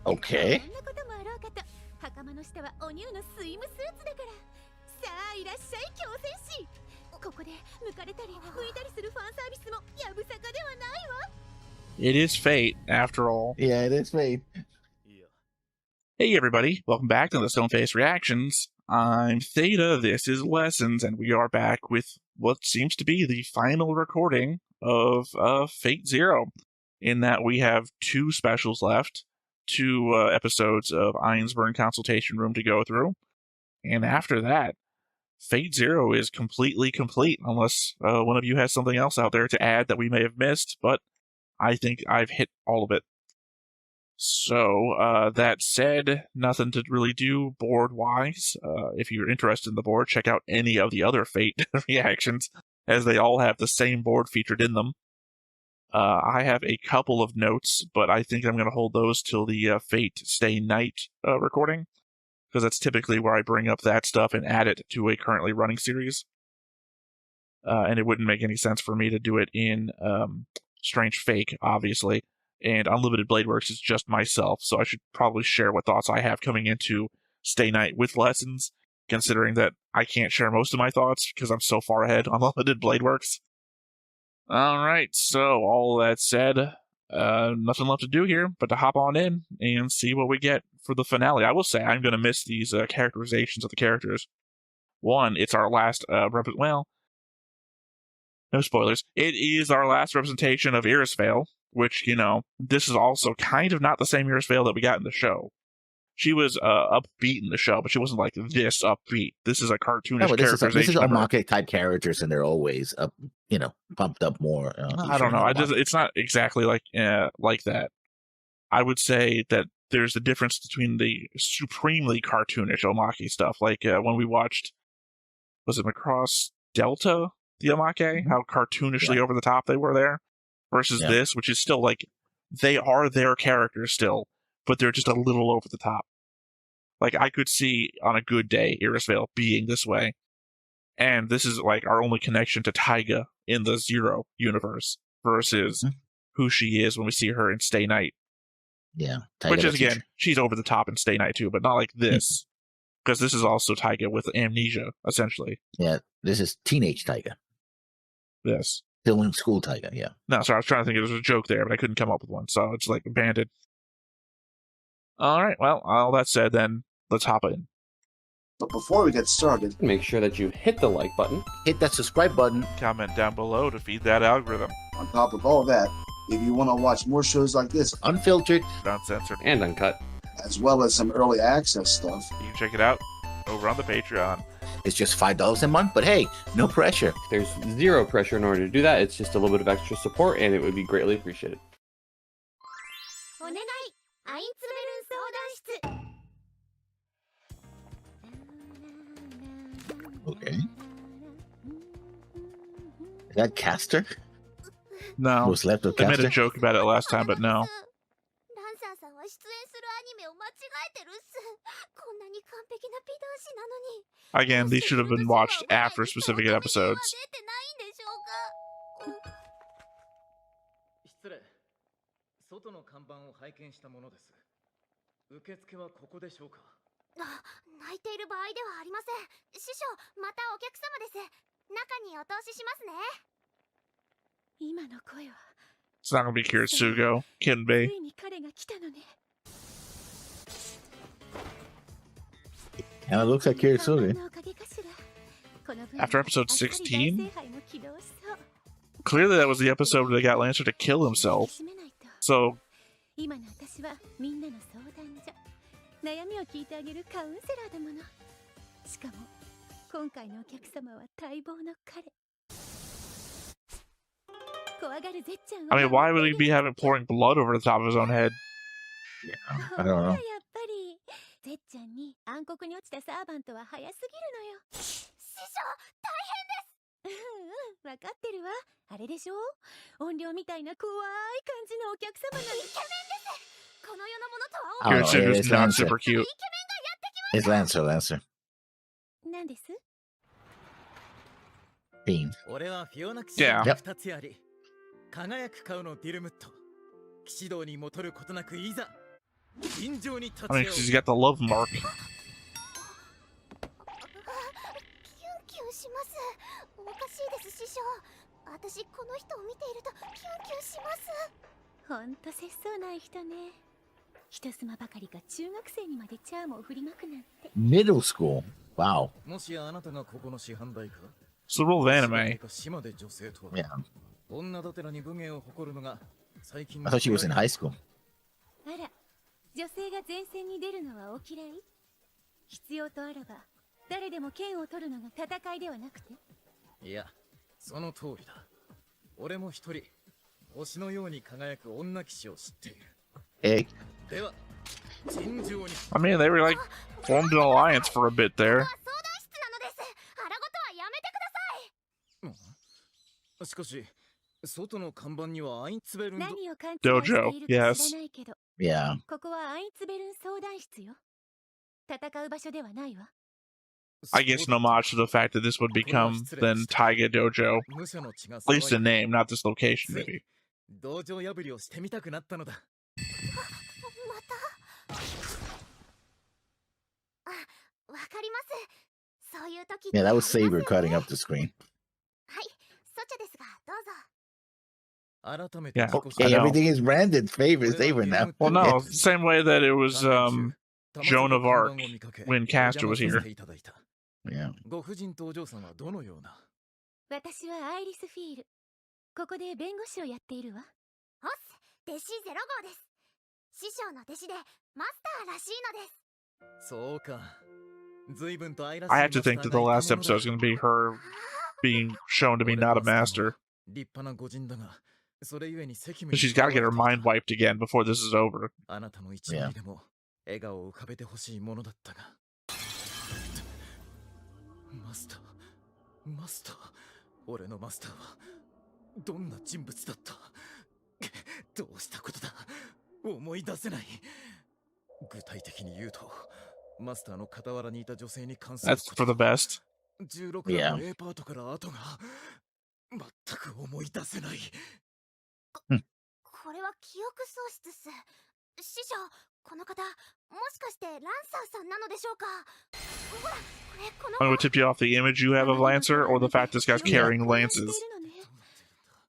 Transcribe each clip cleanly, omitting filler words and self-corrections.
Okay. It is fate, after all. Yeah, it is fate. Hey everybody, welcome back to the Stoneface Reactions. I'm Theta, this is Lessons, and we are back with what seems to be the final recording of Fate Zero, in that we have two specials left, two episodes of Einzbern Consultation Room to go through, and after that, Fate Zero is completely complete, unless one of you has something else out there to add that we may have missed, but I think I've hit all of it. So, that said, nothing to really do board-wise. If you're interested in the board, check out any of the other Fate reactions, as they all have the same board featured in them. I have a couple of notes, but I think I'm going to hold those till the Fate Stay Night recording, because that's typically where I bring up that stuff and add it to a currently running series. And it wouldn't make any sense for me to do it in Strange Fake, obviously. And Unlimited Blade Works is just myself, so I should probably share what thoughts I have coming into Stay Night with Lessons, considering that I can't share most of my thoughts because I'm so far ahead on Unlimited Blade Works. Alright, so all that said, nothing left to do here but to hop on in and see what we get for the finale. I will say I'm going to miss these characterizations of the characters. One, it's our last, well, no spoilers. It is our last representation of Irisvale, which, you know, this is also kind of not the same Irisvale that we got in the show. She was upbeat in the show, but she wasn't like this upbeat. This is a cartoonish characterization. This is Omake type characters, and they're always up, you know, pumped up more. I don't know. It's not exactly like that. I would say that there's a difference between the supremely cartoonish Omake stuff, like when we watched, was it Macross Delta, the Omake? How cartoonishly over the top they were there, versus this, which is still like, they are their characters still, but they're just a little over the top. Like, I could see on a good day Irisvale being this way, and this is like our only connection to Taiga in the Zero universe versus who she is when we see her in Stay Night. Yeah, Taiga, which is, again, she's over the top in Stay Night too, but not like this, because this is also Taiga with amnesia, essentially. Yeah, this is teenage Taiga. Yes. Still in school Taiga, yeah. No, sorry, I was trying to think it was a joke there, but I couldn't come up with one, so it's like abandoned. Alright, well, all that said, then, let's hop in. But before we get started, make sure that you hit the like button, hit that subscribe button, comment down below to feed that algorithm. On top of all that, if you want to watch more shows like this, unfiltered, uncensored, and uncut, as well as some early access stuff, you can check it out over on the Patreon. It's just $5 a month, but hey, no pressure. There's zero pressure in order to do that. It's just a little bit of extra support, and it would be greatly appreciated. Okay. Is that Caster? No. What's left of I Caster? made a joke about it last time, but no. Again, these should have been watched after specific episodes. It's not gonna be Kiritsugo. Couldn't be. Kinda looks like Kiritsuge. After episode 16? Clearly that was the episode where they got Lancer to kill himself. So... I mean, why would he be pouring blood over the top of his own head? Yeah, I don't know. Kiritsugo's not super cute. It's Lancer. Bean. Yeah. Yep. 輝く顔のディルムット騎士道に戻ることなくいざ I mean, 'cause he's got the love mark. キュンキュンします。おかしいです師匠。私この人を見ているとキュンキュンします。ほんと節操ない人ね。人妻ばかりが中学生にまでチャームを振りまくなんて。 Middle school. Wow. もしあなたがここの師範代か It's the rule of anime. 島で女性とは Yeah. 女だてらに武芸を誇るのが最近 I thought she was in high school. あら、女性が前線に出るのはお嫌い？必要とあらば誰でも剣を取るのが戦いではなくて？いや、その通りだ。俺も一人星のように輝く女騎士を知っている。 Hey. では、尋常に I mean, they were like formed an alliance for a bit there. 相談室なのです。腹ごとはやめてください。しかし、外の看板にはアインツベルンド何を勘違いしているか知らないけど、 Yeah. ここはアインツベルン相談室よ。戦う場所ではないわ。 I guess an homage to the fact that this would become then Taiga Dojo. 武者の血が At least the name, not this location, maybe. 道場破りをしてみたくなったのだ。また。あ、わかります。そういう時 Yeah, that was ってあり Saber ますよね。 cutting up the screen. はい、そちですがどうぞ。改めて Yeah. 自己 Okay, I know. everything is branded favor Saber now. Well, no, same way that it was Joan of Arc when Castor was here. Yeah. ご婦人とお嬢さんはどのような？私はアイリスフィール。ここで弁護士をやっているわ。オス、弟子0号です。師匠の弟子でマスターらしいのです。そうか。随分と愛らしい I have to マスター think that が the いた last もの episode だ。 is going to be her being shown to be not a master. 立派な御人だが、それゆえに責務 So に she's got to get her mind wiped again before this is over. あなたの一枚でも笑顔を浮かべてほしいものだったが。マスター、マスター、俺のマスターはどんな人物だった？どうしたことだ？思い出せない。具体的に言うと、マスターの傍らにいた女性に関する That's for the best. 16段の A パートから後が全く思い出せない。これは記憶喪失っす。師匠、この方、もしかしてランサーさんなのでしょうか？ほら、これ、この I'm going to tip you off the image you have of Lancer or the fact this guy's carrying lances.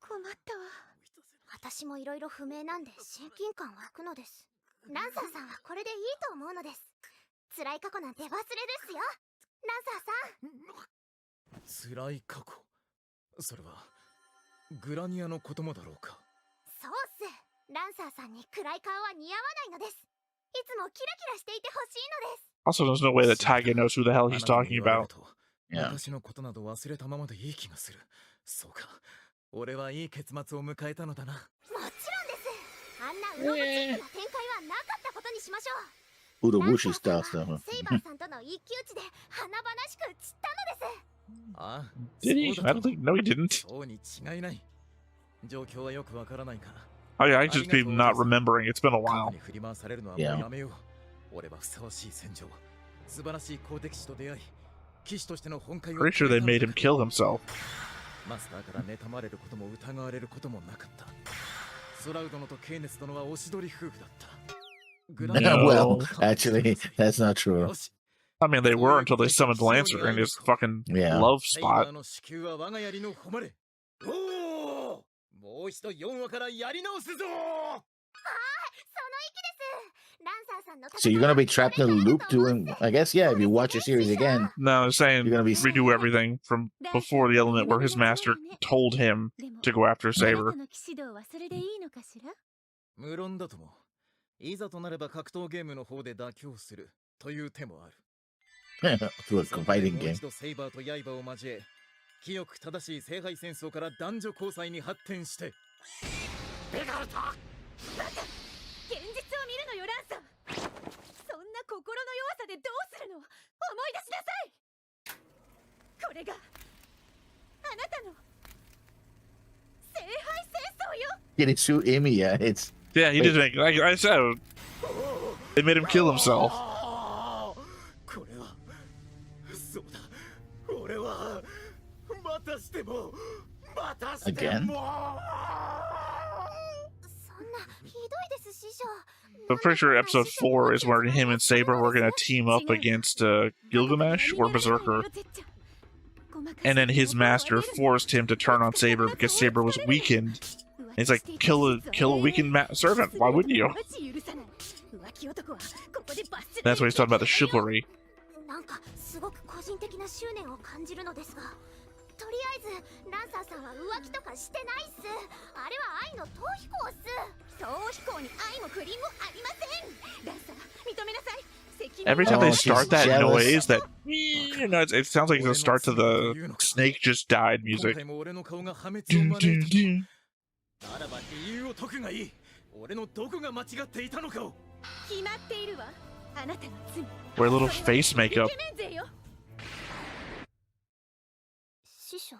困ったわ。私もいろいろ不明なんで親近感湧くのです。ランサーさんはこれでいいと思うのです。辛い過去なんて忘れですよ。ランサーさん。辛い過去。それはグラニアのこともだろうか。そうっす。ランサーさんに暗い顔は似合わないのです。いつもキラキラしていてほしいのです。 Also, there's no way that Taiga knows who the hell he's あなた talking に言われる about. と Yeah. 昔のことなど忘れたままでいい気がする。そうか。俺はいい結末を迎えたのだな。もちろんです。あんなうろぶチックな展開はなかったことにしましょう。 Urobushi style ランサーさん stuff. はセイバーさんとの一騎打ちで華々しく散ったのです。ああ、 Did he? そう I だ don't と。 think. No, he didn't. そうに違いない。状況はよくわからないか。 I just be not remembering. It's been a 過 while. 去に振り回されるのはもう Yeah. やめよう。俺はふさわしい戦場。素晴らしい好敵士と出会い、騎士としての本会を Pretty sure they made him kill himself. マスターから妬まれることも疑われることもなかった。ソラウ殿とケイネス殿はおしどり夫婦だった。グラニア Well, actually, that's not true. よし、 I mean, they were until they summoned Lancer in his fucking Yeah. love セイバ spot. ーの子宮は我が槍の誉れ。おお、もう一度4話からやり直すぞ。その意気です。ランサーさんの So you're gonna be trapped in a loop doing, I guess, yeah, if you watch the series again. No, I'm saying You're gonna be- redo everything from before the element where his master told him でも to go after あ Saber. なたの騎士道はそれでいいのかしら？無論だとも、いざとなれば格闘ゲームの方で妥協するという手もある。 Through a そこで fighting もう game. 一度セイバーと刃を交え、清く正しい聖杯戦争から男女交際に発展して。現実を見るのよ、ランさん。そんな心の弱さでどうするの？思い出しなさい。これがあなたの聖杯戦争よ。 Did it shoot Amy? Yeah, it's Yeah, he did make. Like I said, they made him kill himself. これはそうだ。俺はまたしてもまたしても。 Again? そんなひどいです。But I'm pretty sure episode 4 is where him and Saber were going to team up against Gilgamesh or Berserker. And then his master forced him to turn on Saber because Saber was weakened. And he's like, kill a weakened servant. Why wouldn't you? That's what he's talking about, the chivalry. なんかすごく個人的な執念を感じるのですが、とりあえずランサーさんは浮気とかしてないっす。あれは愛の逃避行っす。逃避行に愛も不倫もありません。ランサー認めなさい。 Every time they Oh, she's start that jealous. noise, that it sounds like it's the start to the snake just died music. 今回も俺の顔が破滅を Dun, 招い dun, た dun. ならば理由を解くがいい。俺のどこが間違っていたのかを。決まっているわ。あなたの罪。 Wear a little face makeup. イケメン勢よ。師匠。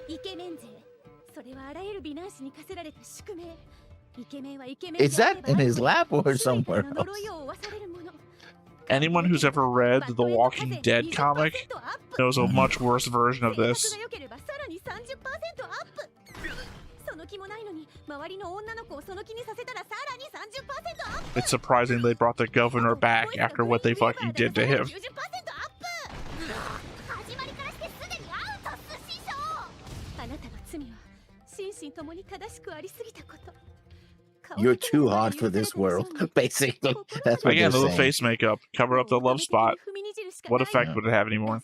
イケメン勢。それはあらゆる美男子に課せられた宿命。イケメンはイケメン。 Is that in his lap or somewhere 全ての else? 呪いを負わされるもの。 Anyone who's ever read the Walking Dead comic knows a much worse version of this. その気もないのに周りの女の子をその気にさせたらさらに 30% アップ。 It's surprising they brought the governor back after what they fucking did to him. 始まりからしてすでにアウトっす師匠。あなたの罪は心身ともに正しくありすぎたこと。 You're too hot for this world, basically. That's what Again, they're a little saying. face makeup. Cover up the love spot. What effect would it have anymore?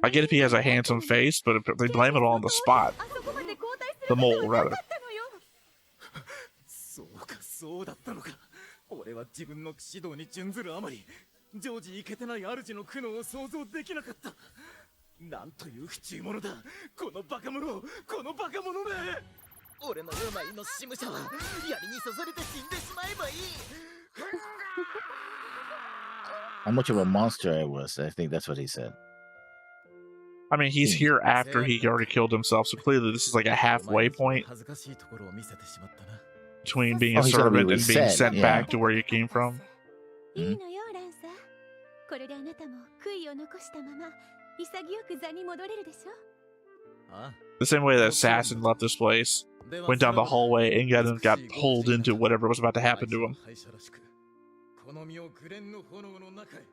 I get if he has a handsome face, but they blame it all on the spot. The mole, rather. そうかそうだったのか。俺は自分の指導に準ずるあまり常時イケてない主の苦悩を想像できなかった。なんという不忠者だ。このバカ者、このバカ者め。俺の病の使務者は槍に刺されて死んでしまえばいい。 How much of a monster I was. I think that's what he said. I mean, he's here after he already killed himself, so clearly this is like a halfway point 恥ずかしいところを見せてしまったな。 between being a Oh, he's gotta be servant and being reset, sent yeah. back to where you came from. いいのよランサー。これであなたも悔いを残したまま潔く座に戻れるでしょ。 ああ The same way that assassin left this place, went down the hallway, and got pulled into whatever was about to happen to him. この身をグレンの炎の中へ。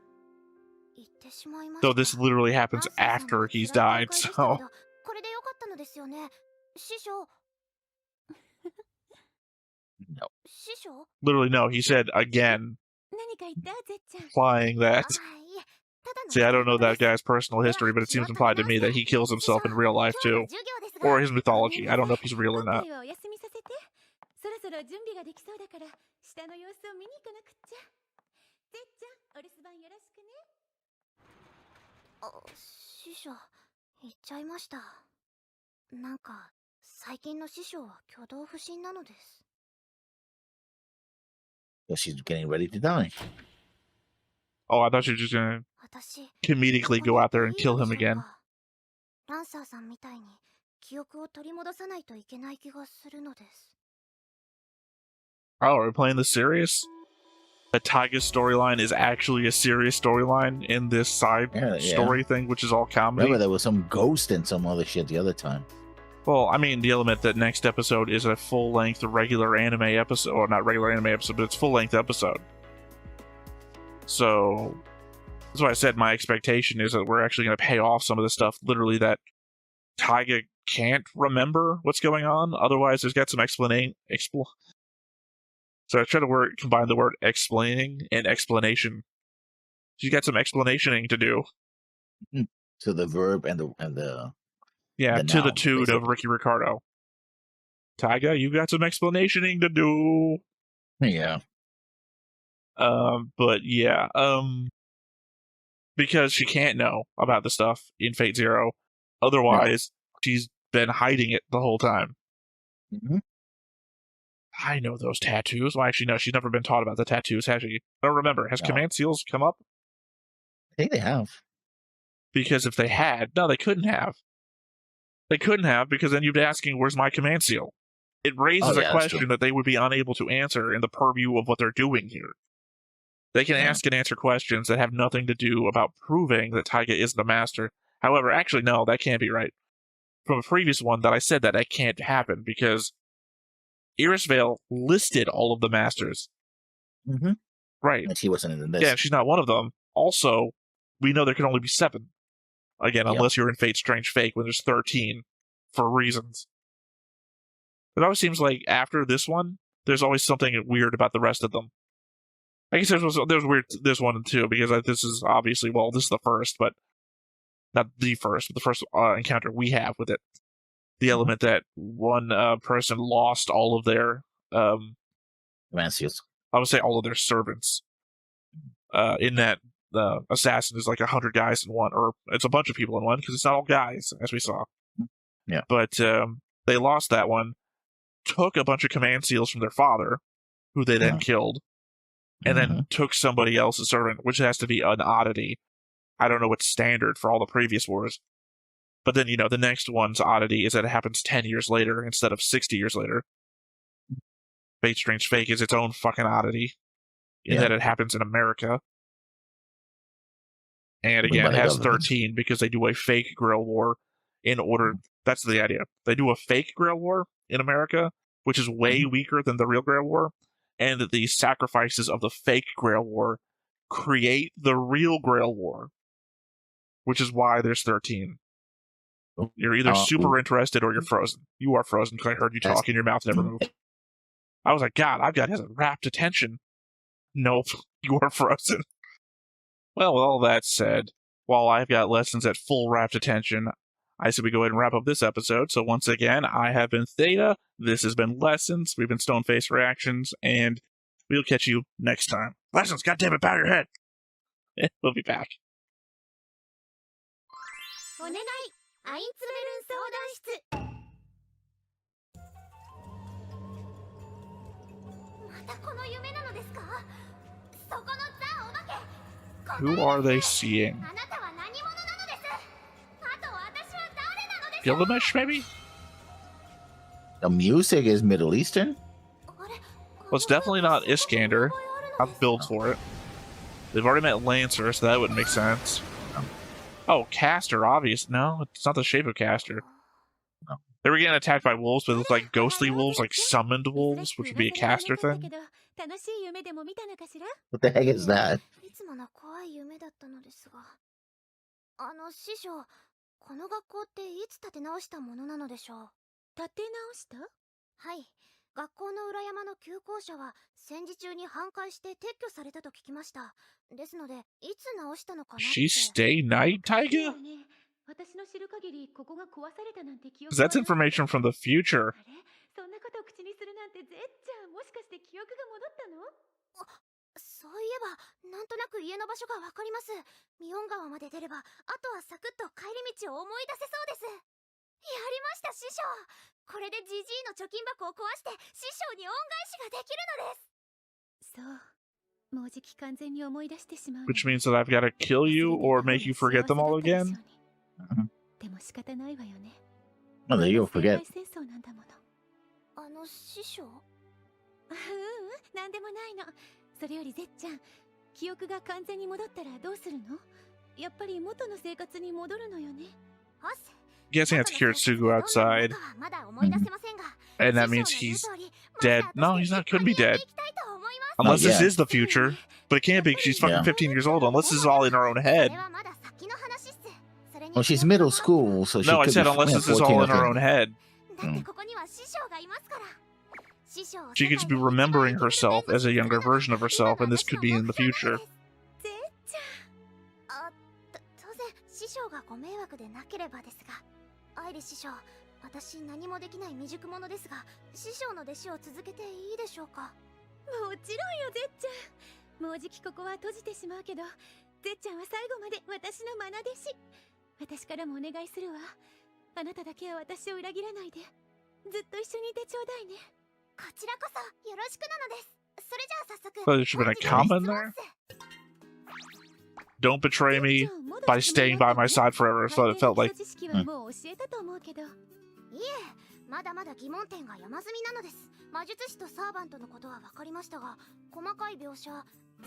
言ってしまいました。 Though this literally happens after he's died, so これでよかったのですよね。師匠。 No. 師匠。 literally no, he said again, 何か言ったゼッちゃん。 implying that. あ、いえ、ただの See, I don't know that guy's personal history, but it seems implied to me that he kills himself in real life too. Or his mythology. I don't know if he's real or not. お休みさせて。そろそろ準備ができそうだから下の様子を見に行かなくっちゃ。ゼッちゃん、お留守番よろしくね。あ、師匠、言っちゃいました。なんか最近の師匠は挙動不審なのです。 So she's getting ready to die. Oh, I thought you were just gonna 私、 comedically go out there and kill him again. ランサーさんみたいに記憶を取り戻さないといけない気がするのです。 Oh, are we playing this serious? The Taiga's storyline is actually a serious storyline in this side Yeah, yeah. story thing, which is all comedy. Remember, there was some ghost and some other shit the other time. Well, I mean, the element that next episode is a full-length regular anime episode, or not regular anime episode, but it's full-length episode. So, that's why I said my expectation is that we're actually going to pay off some of the stuff, literally, that Taiga can't remember what's going on. Otherwise, there's got some So I try to combine the word explaining and explanation. She's got some explanationing to do. To the verb and the Yeah, The to the noun, tune of basically. Ricky Ricardo. Taiga, you got some explanationing to do. yeah. But yeah, because she can't know about the stuff in Fate Zero. Otherwise, she's been hiding it the whole time. Mhm. I know those tattoos. Well, actually, no, she's never been taught about the tattoos, has she? I don't remember. Has No. command seals come up? I think they have. Because if they had, no, they couldn't have. They couldn't have, because then you'd be asking, where's my command seal? It raises Oh, yeah, a that's question true. that they would be unable to answer in the purview of what they're doing here. They can Yeah. ask and answer questions that have nothing to do about proving that Taiga isn't a master. However, actually, no, that can't be right. From a previous one that I said that can't happen, because Irisvale listed all of the masters. Mm-hmm. Right. And she wasn't in this. Yeah, she's not one of them. Also, we know there can only be 7. Again, Yep. unless you're in Fate Strange Fake when there's 13 for reasons. It always seems like after this one, there's always something weird about the rest of them. I guess there's weird this one and 2 because this is obviously, well, this is the first, but not the first, but the first encounter we have with it. The element that one person lost all of their Mancius. I would say all of their servants. In that assassin is like 100 guys in one, or it's a bunch of people in one because it's not all guys, as we saw. Yeah. But they lost that one, took a bunch of command seals from their father, who they then killed, and then took somebody else's servant, which has to be an oddity. I don't know what's standard for all the previous wars. But then, the next one's oddity is that it happens 10 years later instead of 60 years later. Fate Strange Fake is its own fucking oddity in that it happens in America. And again, it has 13 because they do a fake Grail War in order... That's the idea. They do a fake Grail War in America, which is way weaker than the real Grail War, and that the sacrifices of the fake Grail War create the real Grail War, which is why there's 13. You're either super interested or you're frozen. You are frozen because I heard you talk and your mouth never moved. I was like, God, I've got his rapt attention. Nope, you are frozen. Well, with all that said, while I've got lessons at full rapt attention, I said we go ahead and wrap up this episode. So once again, I have been Theta. This has been Lessons. We've been Stoneface Reactions, and we'll catch you next time. Lessons, goddammit, bow your head. We'll be back. お願いアインツベルン相談室またこの夢なのですかそこのザ・お化け Who are they seeing? あなたは何者なのですあと私は誰なのです Gilgamesh, maybe? The music is Middle Eastern? Well, it's definitely not Iskander. I've built for it. They've already met Lancer, so that wouldn't make sense. Oh, Caster, obvious. No, it's not the shape of Caster. No. They were getting attacked by wolves, but it looked like ghostly wolves, like summoned wolves, which would be a Caster thing. What the heck is that? いつもの怖い夢だったのですが師匠この学校っていつ建て直したものなのでしょう建て直したはい学校の裏山の旧校舎は戦時中に半壊して撤去されたと聞きましたですのでいつ直したのかなって She stay night, Taiga? 私の知る限りここが壊されたなんて記憶 Because that's information from the future. あれそんなことを口にするなんてぜっちゃんもしかして記憶が戻ったのそういえばなんとなく家の場所がわかりますミオン川まで出ればあとはサクッと帰り道を思い出せそうですやりました師匠これでジジイの貯金箱を壊して師匠に恩返しができるのですそうもうじき完全に思い出してしまう Which means that I've got to kill you or make you forget them all again? でも仕方ないわよね Oh, there you'll forget. 戦争なんだもの師匠なんでもないのそれよりぜっちゃん記憶が完全に戻ったらどうするのやっぱり元の生活に戻るのよね Guessing that's Kiritsugu outside. And that means he's dead. No, he's not. Couldn't be dead. Unless this is the future. But it can't be. She's fucking 15 years old. Unless this is all in her own head. Well, she's middle school, so she No, I could said be, unless this is 14 all or in her 15. own head. Mm. She could just be remembering herself as a younger version of herself, and this could be in the future. 当然師匠がご迷惑でなければですがアイリ師匠私何もできない未熟者ですが師匠の弟子を続けていいでしょうかもちろんよぜっちゃんもうじきここは閉じてしまうけどぜっちゃんは最後まで私の愛弟子私からもお願いするわあなただけは私を裏切らないでずっと一緒にいてちょうだいねこちらこそよろしくなのですそれじゃあ早速 So there should have been a comma in there? Don't betray me by staying by my side forever. So it felt like. いえまだまだ疑問点が山積みなのです魔術師とサーバントのことは分かりましたが細かい描写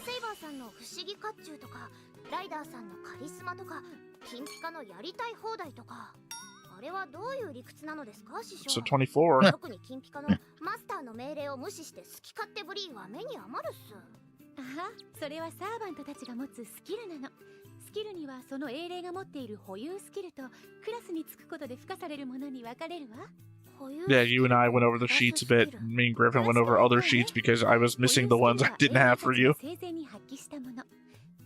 セイバーさんの不思議甲冑とかライダーさんのカリスマとか金ピカのやりたい放題とかあれはどういう理屈なのですか、師匠。 So 24. 特に金ピカのマスターの命令を無視して好き勝手ぶりは目に余るっす。あは、それはサーバントたちが持つスキルなの。スキルにはその英霊が持っている保有スキルとクラスにつくことで付加されるものに分かれるわ。 Yeah, you and I went over the sheets a bit. Me and Griffin went over other sheets because I was missing the ones I didn't have for you.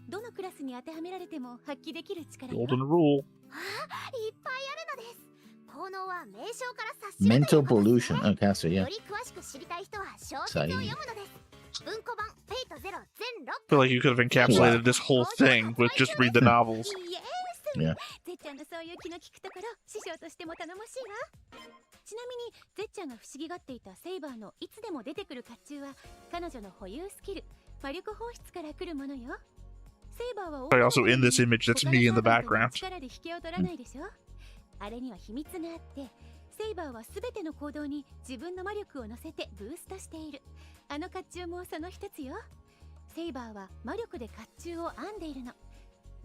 どのクラスに当てはめられても発揮できる力よ。 Golden rule. ああ、いっぱいあるのです。効能は名称から察しる Mental pollution. Oh, Caster, よ yeah. り詳しく知りたい人は小説を読むのです。文庫版フェイトゼロ全6 I feel like you could have encapsulated this whole thing with just read the novels. イエース。 Yeah. ゼッちゃんのそういう気の利くところ、師匠としても頼もしいわ。ちなみにゼッちゃんが不思議がっていたセイバーのいつでも出てくる甲冑は彼女の保有スキル魔力放出から来るものよ。セイバーは Also in this image, that's me in the background. 力で引けを取らないでしょ。あれには秘密があって、セイバーはすべての行動に自分の魔力を乗せてブーストしている。あの甲冑もその一つよ。セイバーは魔力で甲冑を編んでいるの。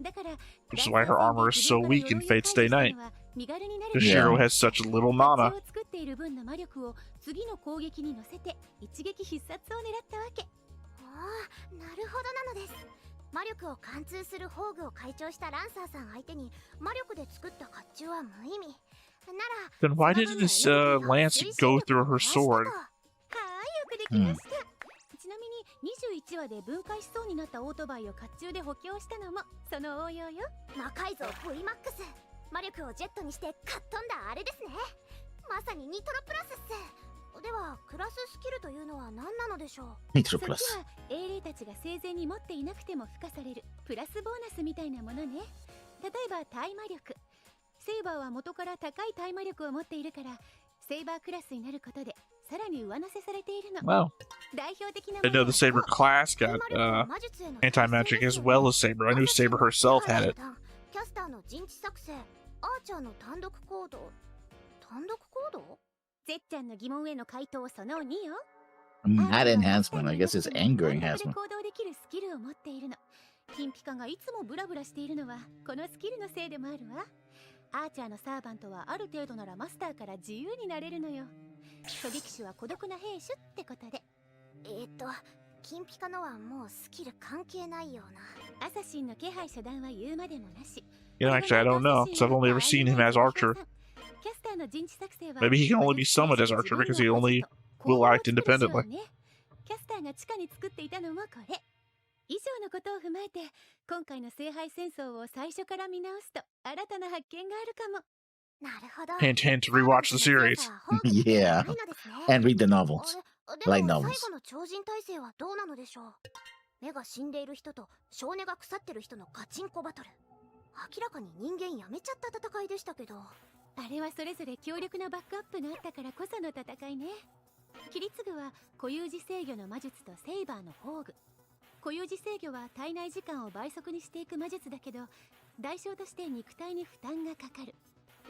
だから、 Which is why her armor is so weak in Fate's Day Night. 身軽になれ Because る Shiro has such little 甲 mana. 冑を作っている分の魔力を次の攻撃に乗せて一撃必殺を狙ったわけ。ああ、なるほどなのです。魔力を貫通する宝具を解消したランサーさん相手に魔力で作った甲冑は無意味。なら、 Then why didn't this lance go through her sword? はい、よくできました。ちなみに21話で分解しそうになったオートバイを甲冑で補強したのもその応用よ。魔改造 VMAX、 魔力をジェットにしてかっ飛んだあれですね。まさにニトロプラスっす。ではクラススキルというのは何なのでしょう。 Nitro そっ Plus. ちは英霊たちが生前に持っていなくても付加されるプラスボーナスみたいなものね。例えば耐魔力。セイバーは元から高い耐魔力を持っているからセイバークラスになることでさらに上乗せされているの。 Wow. 代表的な I know the Saber class got anti-magic as well as Saber. I knew Saber herself had it. キャスターの陣地作成、アーチャーの単独行動。単独行動？ゼッちゃんの疑問への回答その2よ。 Not enhancement. I guess it's anger 単独で enhancement. 行動できるスキルを持っているの。金ピカがいつもブラブラしているのはこのスキルのせいでもあるわ。アーチャーのサーバントはある程度ならマスターから自由になれるのよ。狙撃手は孤独な兵種ってことで。金ピカのはもうスキル関係ないような。アサシンの気配遮断は言うまでもなし。 You know, actually, I don't know, because I've only ever seen him as Archer. Maybe he can only be summoned as Archer because he only will act independently. キャスターが地下に作っていたのもこれ。以上のことを踏まえて今回の聖杯戦争を最初から見直すと新たな発見があるかも。なるほど。 Hint, hint, rewatch the series. Yeah. And read the novels. で Light も novels. 最後の超人体制はどうなのでしょう。目が死んでいる人と少年が腐ってる人のガチンコバトル。明らかに人間やめちゃった戦いでしたけど、あれはそれぞれ強力なバックアップがあったからこその戦いね。キリツグは固有時制御の魔術とセイバーの宝具。固有時制御は体内時間を倍速にしていく魔術だけど、代償として肉体に負担がかかる。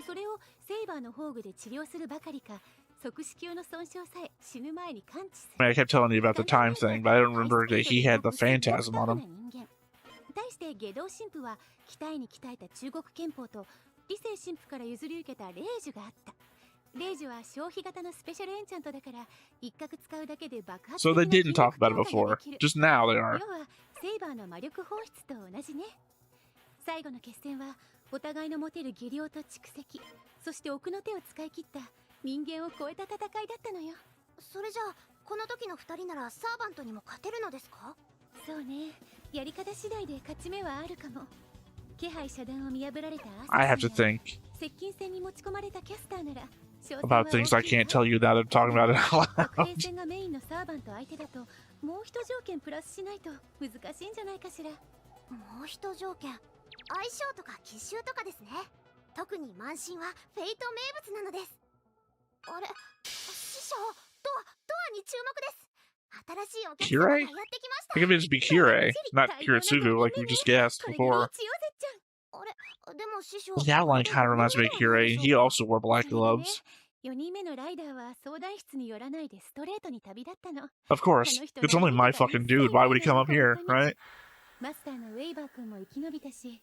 それをセイバーの宝具で治療するばかりか、即死球の損傷さえ死ぬ前に感知する。 I kept telling you about the time thing, but I don't remember that he had the phantasm on him. 対して下道神父は鍛えに鍛えた中国拳法と理性神父から譲り受けた霊樹があった。霊樹は消費型のスペシャルエンチャントだから一角使うだけで爆発 So they 的な didn't talk about it 筋力強化 before. ができる。 Just now they 要 are. はセイバーの魔力放出と同じね。最後の決戦はお互いの持てる技量と蓄積、そして奥の手を使い切った人間を超えた戦いだったのよ。それじゃあこの時の2人ならサーバントにも勝てるのですか？そうね、やり方次第で勝ち目はあるかも。気配遮断を見破られたア I ー have サ to シンや think 接近戦に持ち込まれたキャスターなら about things I can't tell you now that I'm talking about it out 国 loud. 兵戦がメインのサーバント相手だともう一条件プラスしないと難しいんじゃないかしら。もう一条件、相性とか奇襲とかですね。特に満身はフェイト名物なのです。あれ、師匠、ドアに注目です。新しいお客様がやってきました。 I think it would just be Kirei, not Kiritsugu like you just guessed これでリー before. チよ、ぜっちゃん。あれ、でも師匠、 The outline kind of reminds me of Kirei. He also wore black gloves. 4人目のライダーは相談室に寄らないでストレートに旅立ったの。 Of course. It's only my fucking dude. Why would he come up here, right? マスターのウェイバー君も生き延びたし、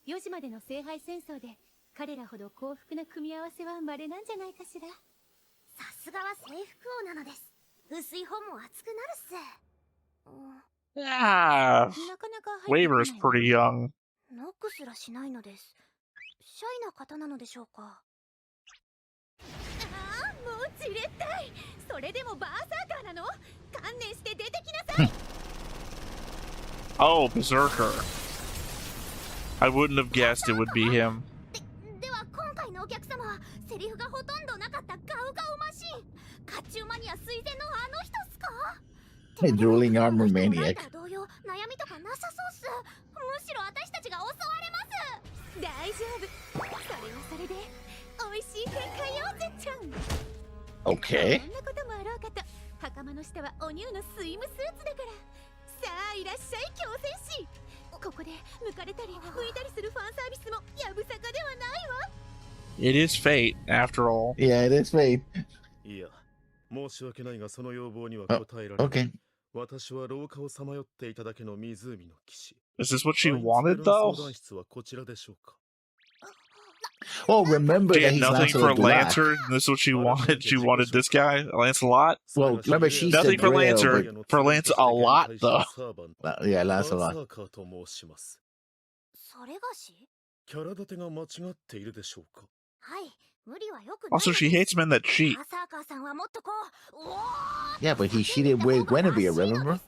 4時までの聖杯戦争で彼らほど幸福な組み合わせは稀なんじゃないかしら。さすがは制服王なのです。薄い本も熱くなるっす。Yeah, なかなか入ってこ Waver's ないわ pretty young. ノックすらしないのです。シャイな方なのでしょうか。ああ、もうじれったい。それでもバーサーカーなの？観念して出てきなさい。 Oh, Berserker. I wouldn't have guessed it would be him. では今回のお客様はセリフがほとんどなかったガウガウマシン。甲冑マニア垂涎のあの人っすか？ Hey, drooling armor ライ maniac. ダー同様悩みとかなさそうっす。むしろ私たちが襲われます。大丈夫。それはそれで美味しい展開よ、ぜっちゃん。 Okay. そんなこともあろうかと。袴の下はお乳のスイムスーツだから。さあいらっしゃい、強戦士。ここで抜かれたり向いたりするファンサービスもやぶさかではないわ。 It is fate, after all. Yeah, it is fate. いや、申し訳ないがその要望にはあ応えられない。 Okay. 私は廊下をさまよっていただけの湖の騎士。 Is this what she アインズベ wanted, ルン相 though? 談室はこちらでしょうか。 Oh, remember She that had he's nothing for Lancelot Dulat. Lancer, and this is what she wanted. She wanted this guy, Lancelot. Well, remember she said Nothing for Grail, Lancer, for Lance a lot, though. Yeah, Lancelot. バーサーカーと申します。それがし？キャラ立てが間違っているでしょうか。はい、無理はよくない。 Also, she hates men that cheat. バーサーカーさんはもっとこう、おー Yeah, but he cheated with Guinevere, remember?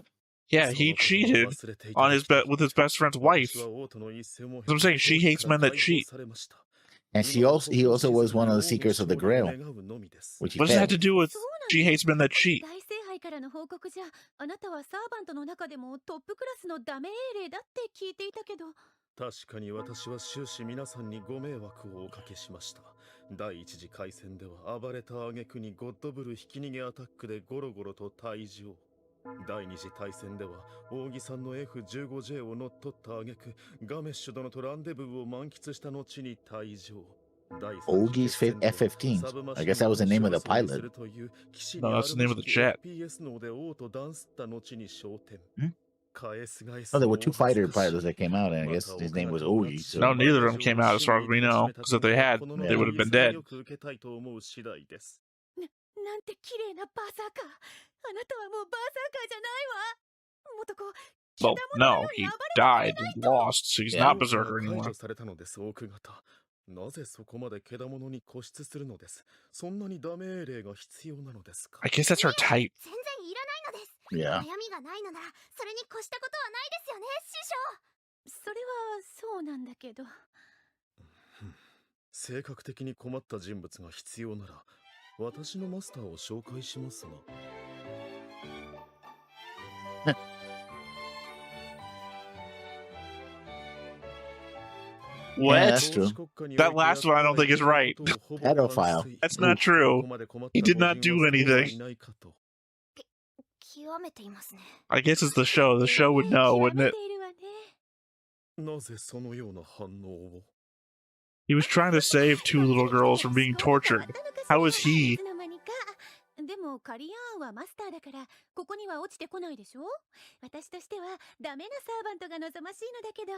Yeah, he cheated on his with his best friend's wife. That's what I'm saying. She hates men that cheat. And he also was one of the seekers of the Grail, which he What does that have failed. to do with she hates men that cheat? 大聖杯からの報告じゃ、あなたはサーバントの中でもトップクラスのダメ英霊だって聞いていたけど。確かに私は終始皆さんにご迷惑をおかけしました。第一次海戦では暴れた挙句にゴッドブルひき逃げアタックでゴロゴロと退場。第二次大戦では扇さんの F15J を乗っ取った挙句ガメッシュ殿とランデブーを満喫した後に退場。 Ogie's F-15. I guess that was the name of the pilot. No, that's the name of the jet. Oh, there were two fighter pilots that came out, and I guess his name was Ogie. So. No, neither of them came out as far as we know. Because if they had, they would have been dead. なんて綺麗なバーサーカー。あなたはもうバーサーカーじゃないわ。もっとこう。 Well, no, he died and lost, so he's not Berserker anymore. なぜそこまでけだものに固執するのです。そんなにダメー霊が必要なのですか。 I guess that's her type. 全然いらないのです。 Yeah. 悩みがないのならそれに越したことはないですよね、師匠。それはそうなんだけど。性格的に困った人物が必要なら私のマスターを紹介しますが。What? Yeah, that's true. That last one I don't think is right. Pedophile. That's not true. He did not do anything. 極めていますね。 I guess it's the show. The show would know, wouldn't it? なぜそのような反応を。 He was trying to save two little girls from being tortured. How is he? でもカリアーンはマスターだからここには落ちてこないでしょ。私としてはダメなサーバントが望ましいのだけど、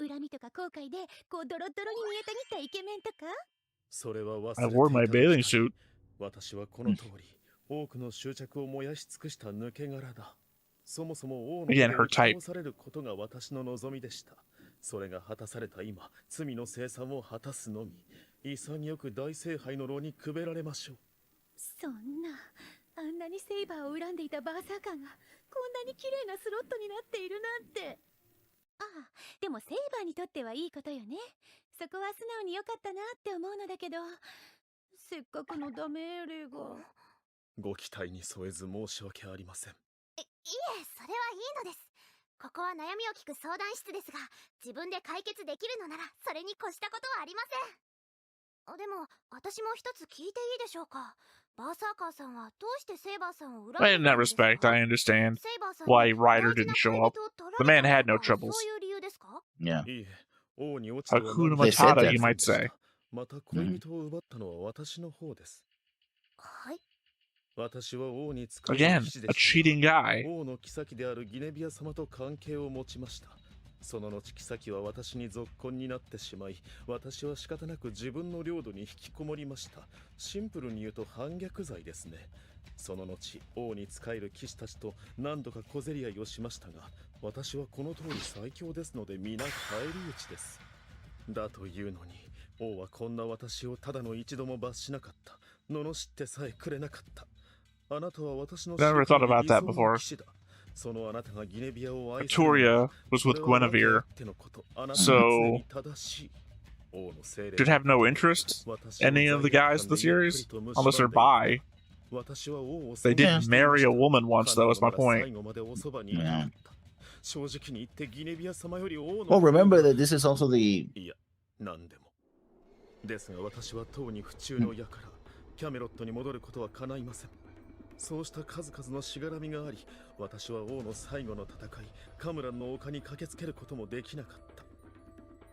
恨みとか後悔でこうドロドロに見えたぎったイケメンとか。それは忘れて I いた wore my bathing suit. 私はこの通り、多くの執着を燃やし尽くした抜け殻だ。そもそも王の手で Again, her 打ち type. 倒されることが私の望みでした。それが果たされた今、罪の清算を果たすのみ、潔く大聖杯の炉にくべられましょう。そんな、あんなにセイバーを恨んでいたバーサーカーがこんなに綺麗なスロットになっているなんて。ああ、でもセイバーにとってはいいことよね。そこは素直に良かったなって思うのだけど、せっかくのダメーレが。ご期待に添えず申し訳ありません。いえ、それはいいのです。ここは悩みを聞く相談室ですが、自分で解決できるのならそれに越したことはありません。でも私も一つ聞いていいでしょうか。バーサーカーさんはどうしてセイバーさんを恨んで Well, in that respect, I understand why Ryder didn't show up. The man had no troubles. そういう理由ですか？ Yeah. いいえ、王に落ちては Hakuna ま Matata, す you might say. また恋人を奪ったのは私の方です。はい。私は王に仕え Again, る騎士で a した cheating guy. 王の妃であるギネビア様と関係を持ちました。その後妃は私に続婚になってしまい、私は仕方なく自分の領土に引きこもりました。シンプルに言うと反逆罪ですね。その後王に仕える騎士たちと何度か小競り合いをしましたが、私はこの通り最強ですので皆返り討ちです。だというのに王はこんな私をただの一度も罰しなかった。罵ってさえくれなかった。あなたは私の Never thought about that before. 騎士だ。そのあなたがギネビアを愛す Victoria was with Guinevere, so should have no interest any of the guys in the series, unless they're bi. They did marry a woman once, though, is my point. Yeah. Well, remember that this is also the 何でもですが私はとうに府中の矢からキャメロットに戻ることは叶いません。そうした数々のしがらみがあり、私は王の最後の戦いカムランの丘に駆けつけることもできなかった。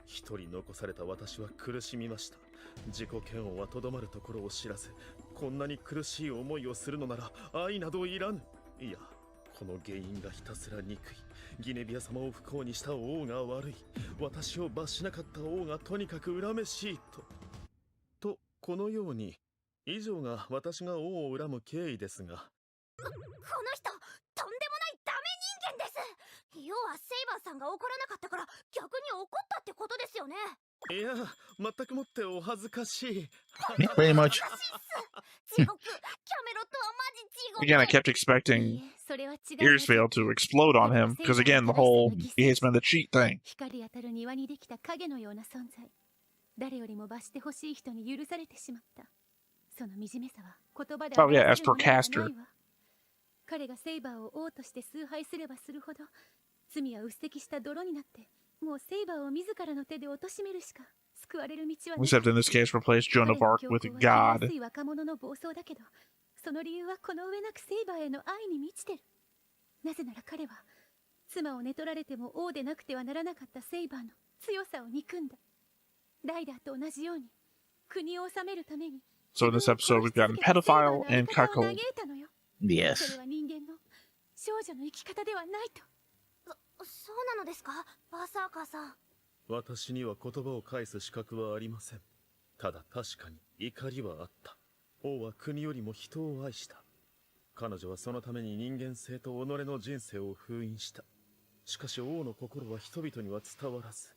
一人残された私は苦しみました。自己嫌悪はとどまるところを知らず、こんなに苦しい思いをするのなら愛などいらぬ。いや、この原因がひたすら憎い。ギネビア様を不幸にした王が悪い。私を罰しなかった王がとにかく恨めしいとこのように、以上が私が王を恨む経緯ですが。この人、とんでもないダメ人間です。要はセイバーさんが怒らなかったから逆に怒ったってことですよね。いや、全くもってお恥ずかしい。yeah, pretty much. 地獄、キャメロットはマジ地獄。 Again, I kept expecting Earsvale to explode on him, because again, the whole Einzbern the cheat thing. 光当たる庭にできた影のような存在。誰よりも罰してほしい人に許されてしまった。その惨めさは言葉で Oh yeah, as 表 for せる Caster. ものではないわ。彼がセイバーを王として崇拝すればするほど、罪は鬱積した泥になって、もうセイバーを自らの手で貶めるしか救われる道はない。Except in this case, replace Joan of Arc with God. 若者の暴走だけど、その理由はこの上なくセイバーへの愛に満ちてる。なぜなら彼は妻を寝取られても王でなくてはならなかったセイバーの強さを憎んだ。ダイダーと同じように国を治めるために。 So in this episode, we've gotten pedophile and cuckold. Yes. それは人間の少女の生き方ではないと。そうなのですか、バーサーカーさん。私には言葉を返す資格はありません。ただ確かに怒りはあった。王は国よりも人を愛した。彼女はそのために人間性と己の人生を封印した。しかし王の心は人々には伝わらず、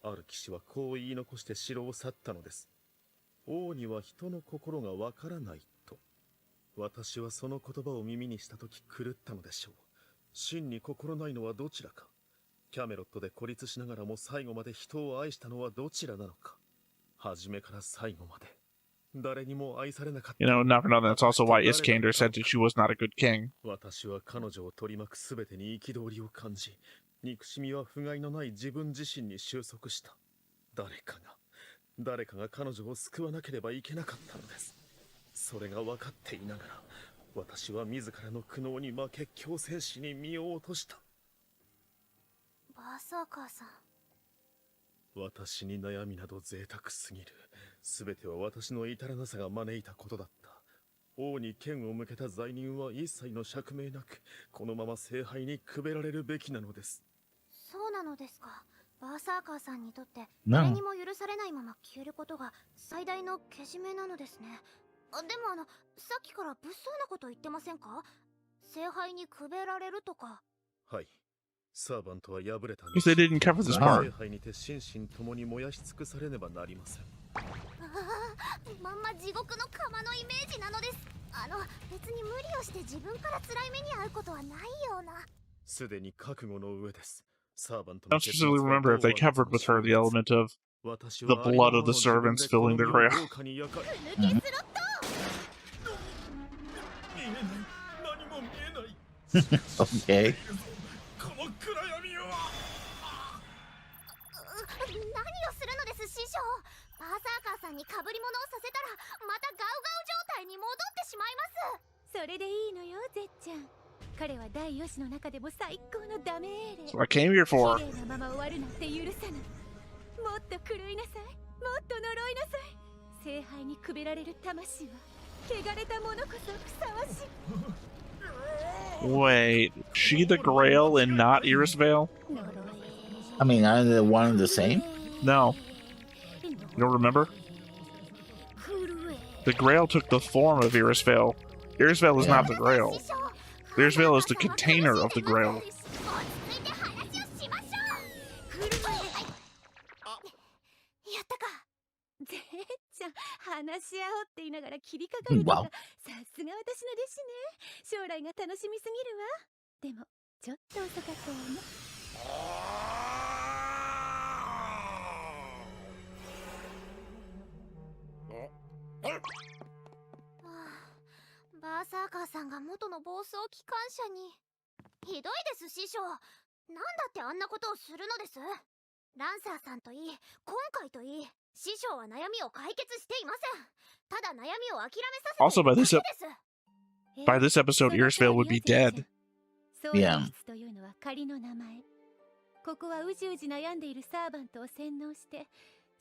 ある騎士はこう言い残して城を去ったのです。王には人の心がわからないと。私はその言葉を耳にしたとき狂ったのでしょう。真に心ないのはどちらか。キャメロットで孤立しながらも最後まで人を愛したのはどちらなのか。初めから最後まで誰にも愛されなかった。 You know, not for nothing, that's also why Iskander said that she was not a good king. 私は彼女を取り巻くすべてに憤りを感じ、憎しみは不甲斐のない自分自身に収束した。誰かが彼女を救わなければいけなかったのです。それが分かっていながら、私は自らの苦悩に負け強制死に身を落とした。バーサーカーさん。私に悩みなど贅沢すぎる。すべては私の至らなさが招いたことだった。王に剣を向けた罪人は一切の釈明なく、このまま聖杯にくべられるべきなのです。そうなのですか。バーサーカーさんにとって誰にも許されないまま消えることが最大のけじめなのですね。でもさっきから物騒なこと言ってませんか？聖杯にくべられるとか。はい。サーバントは敗れたん Because they didn't cover this part. 聖杯にて心身ともに燃やし尽くされねばなりません。まんま地獄の釜のイメージなのです。別に無理をして自分から辛い目に遭うことはないような。すでに覚悟の上です。 I don't specifically remember if they covered with her the element of the blood of the servants filling the grail. Okay. 何をするのです師匠。バーサーカーさんに被り物をさせたらまたガウガウ状態に戻ってしまいます。それでいいのよゼッちゃん。彼は第4子の中でも最高のダメーレ。 That's what I came here for. 綺麗なまま終わるなんて許さない。もっと狂いなさい。もっと呪いなさい。聖杯にくべられる魂は汚れたものこそふさわしい。 Wait, she the Grail and not Irisvale? 呪い。I mean, are they one and the same? No. You don't remember? The Grail took the form of Irisvale. Irisvale is not the Grail. Irisvale is the container of the Grail. やったか。ぜっちゃん、話し合おうって言いながら切りかかるとか、 Wow. さすが私の弟子ね。将来が楽しみすぎるわ。でも、ちょっと遅かったわね。バーサーカーさんが元の暴走機関車に。ひどいです師匠。なんだってあんなことをするのです。ランサーさんといい、今回といい、師匠は悩みを解決していません。ただ悩みを諦めさせている Also, だけです。 by this episode, Irisvale would be dead. Yeah. というのは仮の名前。ここはうじうじ悩んでいるサーバントを洗脳して、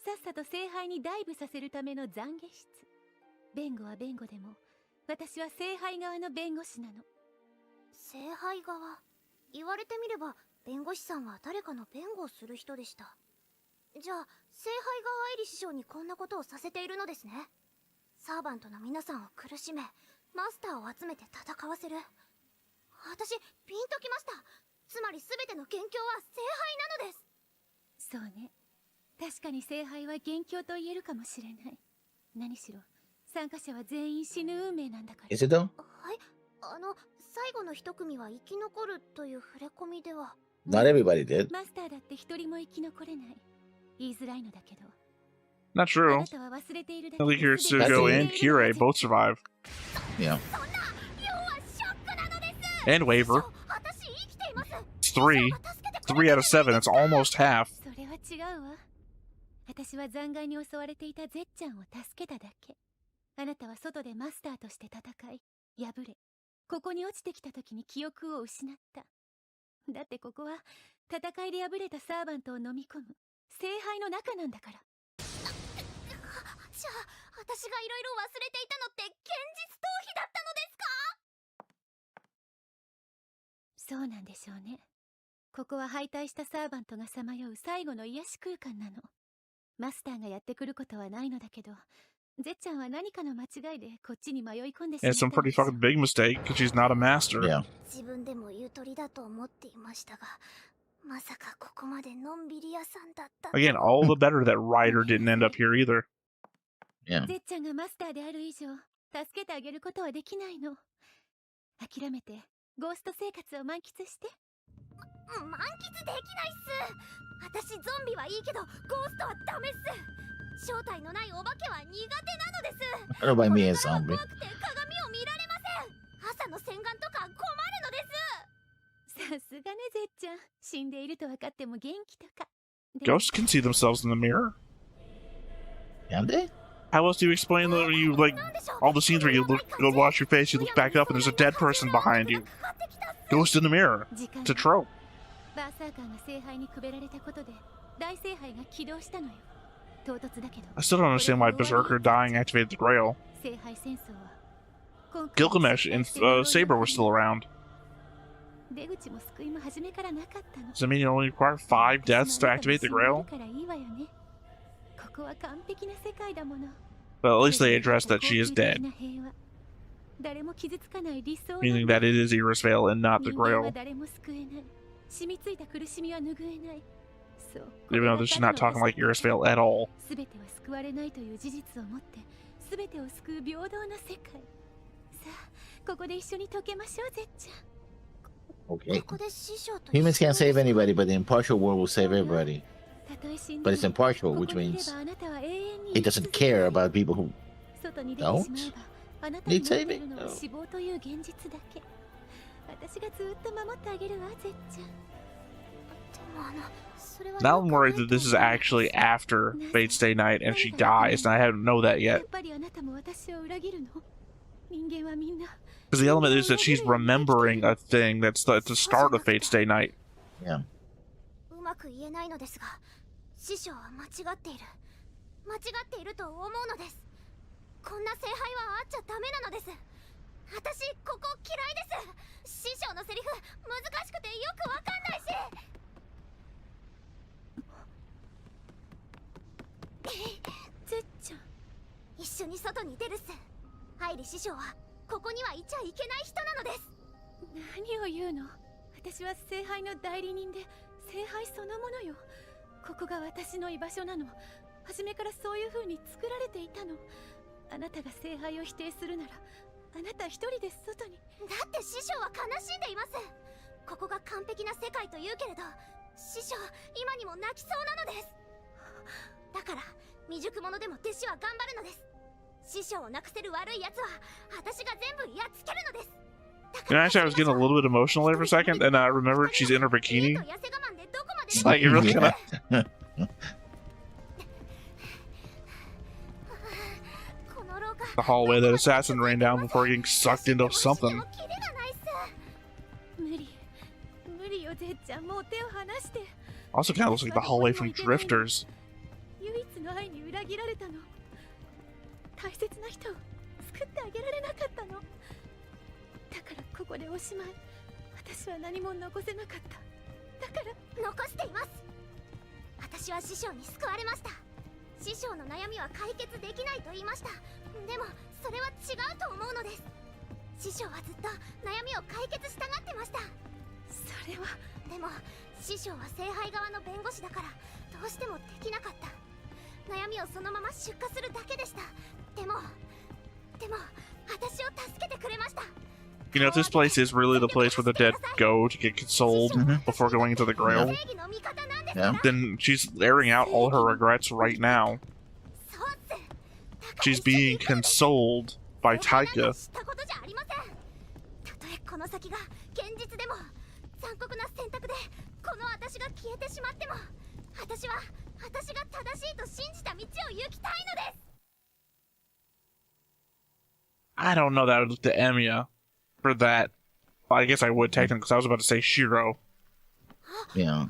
さっさと聖杯にダイブさせるための懺悔室。弁護は弁護でも、私は聖杯側の弁護士なの。聖杯側。言われてみれば、弁護士さんは誰かの弁護をする人でした。じゃあ、聖杯側愛理師匠にこんなことをさせているのですね。サーバントの皆さんを苦しめ、マスターを集めて戦わせる。私、ピンときました。つまり全ての元凶は聖杯なのです。そうね。確かに聖杯は元凶と言えるかもしれない。何しろ、参加者は全員死ぬ運命なんだから。Is it though? はい、最後の一組は生き残るという触れ込みでは。 Not everybody did. マスターだって一人も生き残れない。言いづらいのだけど。 Not true. あなたは忘れているだけ Only で Hitsugo and Kirei both survive. Yeah. And Waver. 私生きています。 It's 3. 3 out of 7. It's almost half. それは違うわ。私は残骸に襲われていたゼッちゃんを助けただけ。あなたは外でマスターとして戦い、敗れ、ここに落ちてきた時に記憶を失った。だってここは戦いで敗れたサーバントを飲み込む聖杯の中なんだから。じゃあ私がいろいろ忘れていたのって現実逃避だったのですか？そうなんでしょうね。ここは敗退したサーバントがさまよう最後の癒し空間なの。マスターがやってくることはないのだけど、ゼッちゃんは何かの間違いでこっちに迷い込んでしま And った some pretty fucking big mistake because she's not a master. Yeah. 自分でもゆとりだと思っていましたが、まさかここまでのんびり屋さんだったと。 Again, all the better that Ryder didn't end up here either. Yeah. ゼッちゃんがマスターである以上、助けてあげることはできないの。諦めてゴースト生活を満喫して。満喫できないっす。私ゾンビはいいけどゴーストはダメっす。正体のないお化けは苦手なのです。 What about me as これからは zombie? 怖くて鏡を見られません。朝の洗顔とか困るのです。さすがねゼッちゃん。死んでいると分かっても元気とか。でも Ghosts can see themselves in the mirror. Can they? How else do you explain that you, like, all the scenes where you wash your face, you look back up, and there's a dead person behind you? Ghost in the mirror. 時間 It's a trope. バーサーカーが聖杯にくべられたことで大聖杯が起動したのよ。唐突だけど I still don't understand why Berserker dying activated the Grail. 聖杯戦争は今回 Gilgamesh and Saber were still around. 出口も救いも初めからなかったの。 Does that mean you only require 5 deaths to activate the Grail? からいいわよね。ここは完璧な世界だもの。 But at least they addressed that she is dead, 誰も傷つかない理想の meaning that it is Irisvale and not the 人間は Grail. 誰も救えない。染みついた苦しみは拭えない。そう。 Even though she's not talking like Irisvale at all. すべては救われないという事実をもって、すべてを救う平等な世界。さあ、ここで一緒に解けましょう、ゼッちゃん。 Okay. ここで師匠と Humans can't save anybody, but the impartial world will save everybody. But it's impartial, which means he doesn't care about people who don't need saving. No. 死亡という現実だけ。私がずっと守ってあげるわ、ゼッちゃん。でもそれは Now I'm worried that this is actually after Fate's Day Night and she dies, and I don't know that や yet. っぱりあなたも私を裏切るの。人間はみんな。 Because the element is that she's remembering a thing that's at the start of Fate's Day Night. Yeah. うまく言えないのですが、師匠は間違っている。間違っていると思うのです。こんな聖杯はあっちゃダメなのです。私ここ嫌いです。師匠のセリフ難しくてよくわかんないし。ゼッちゃん、一緒に外に出るっす。ハイリ師匠はここにはいちゃいけない人なのです。何を言うの。私は聖杯の代理人で聖杯そのものよ。ここが私の居場所なの。初めからそういう風に作られていたの。あなたが聖杯を否定するならあなた一人で外に。だって師匠は悲しんでいます。ここが完璧な世界と言うけれど、師匠今にも泣きそうなのです。だから未熟者でも弟子は頑張るのです。師匠をなくせる悪い奴は私が全部やっつけるのです。 Actually, I was getting a little bit emotional there for a second, and I remembered she's in her bikini. It's like, you're really gonna... The hallway that assassin ran down before getting sucked into something. Also kind of looks like the hallway from Drifters. 大切な人を救ってあげられなかったの。だからここでおしまい。私は何も残せなかった。だから残しています。私は師匠に救われました。師匠の悩みは解決できないと言いました。でもそれは違うと思うのです。師匠はずっと悩みを解決したがってました。それはでも師匠は聖杯側の弁護士だからどうしてもできなかった。悩みをそのまま出荷するだけでした。でも私を助けてくれました。 You know, if this place is really the place where the dead go to get consoled before going into the grail, then she's airing out all her regrets right now. She's being consoled by Taika. この先が現実でも残酷な選択でこの私が消えてしまっても、私が正しいと信じた道を行きたいのです。 I don't know that I would look to Emiya for that. Well, I guess I would technically, because I was about to say Shiro. Yeah.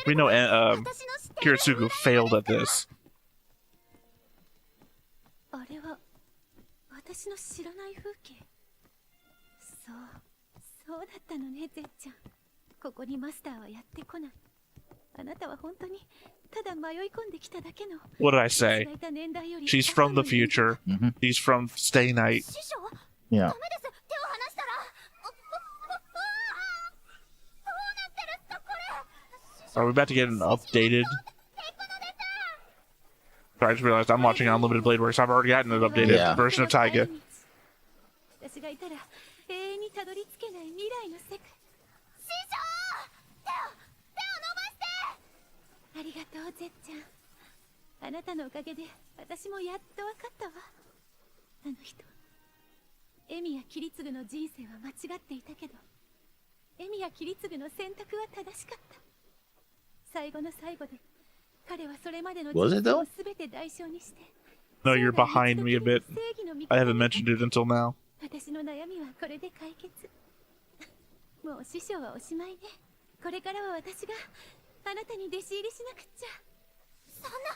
We know Kiritsugu failed at this. あれは私の知らない風景。そうだったのね、ゼッちゃん。ここにマスターはやってこない。あなたは本当にただ迷い込んできただけの。 What did I say? She's from the future. She's from Stay Night. Yeah. Are we about to get an updated? Sorry, I just realized I'm watching Unlimited Blade Works. I've already gotten an updated version of Taiga. 私がいたら永遠にたどり着けない未来の世界。師匠、手を伸ばして。ありがとう、ゼッちゃん。あなたのおかげで私もやっと分かったわ。あの人、エミやキリツグの人生は間違っていたけど、エミやキリツグの選択は正しかった。最後の最後で彼はそれまでの人生を全て代償にして。 No, you're behind me a bit. I haven't mentioned it until now. 私の悩みはこれで解決。もう師匠はおしまいね。これからは私があなたに弟子入りしなくっちゃ。そんな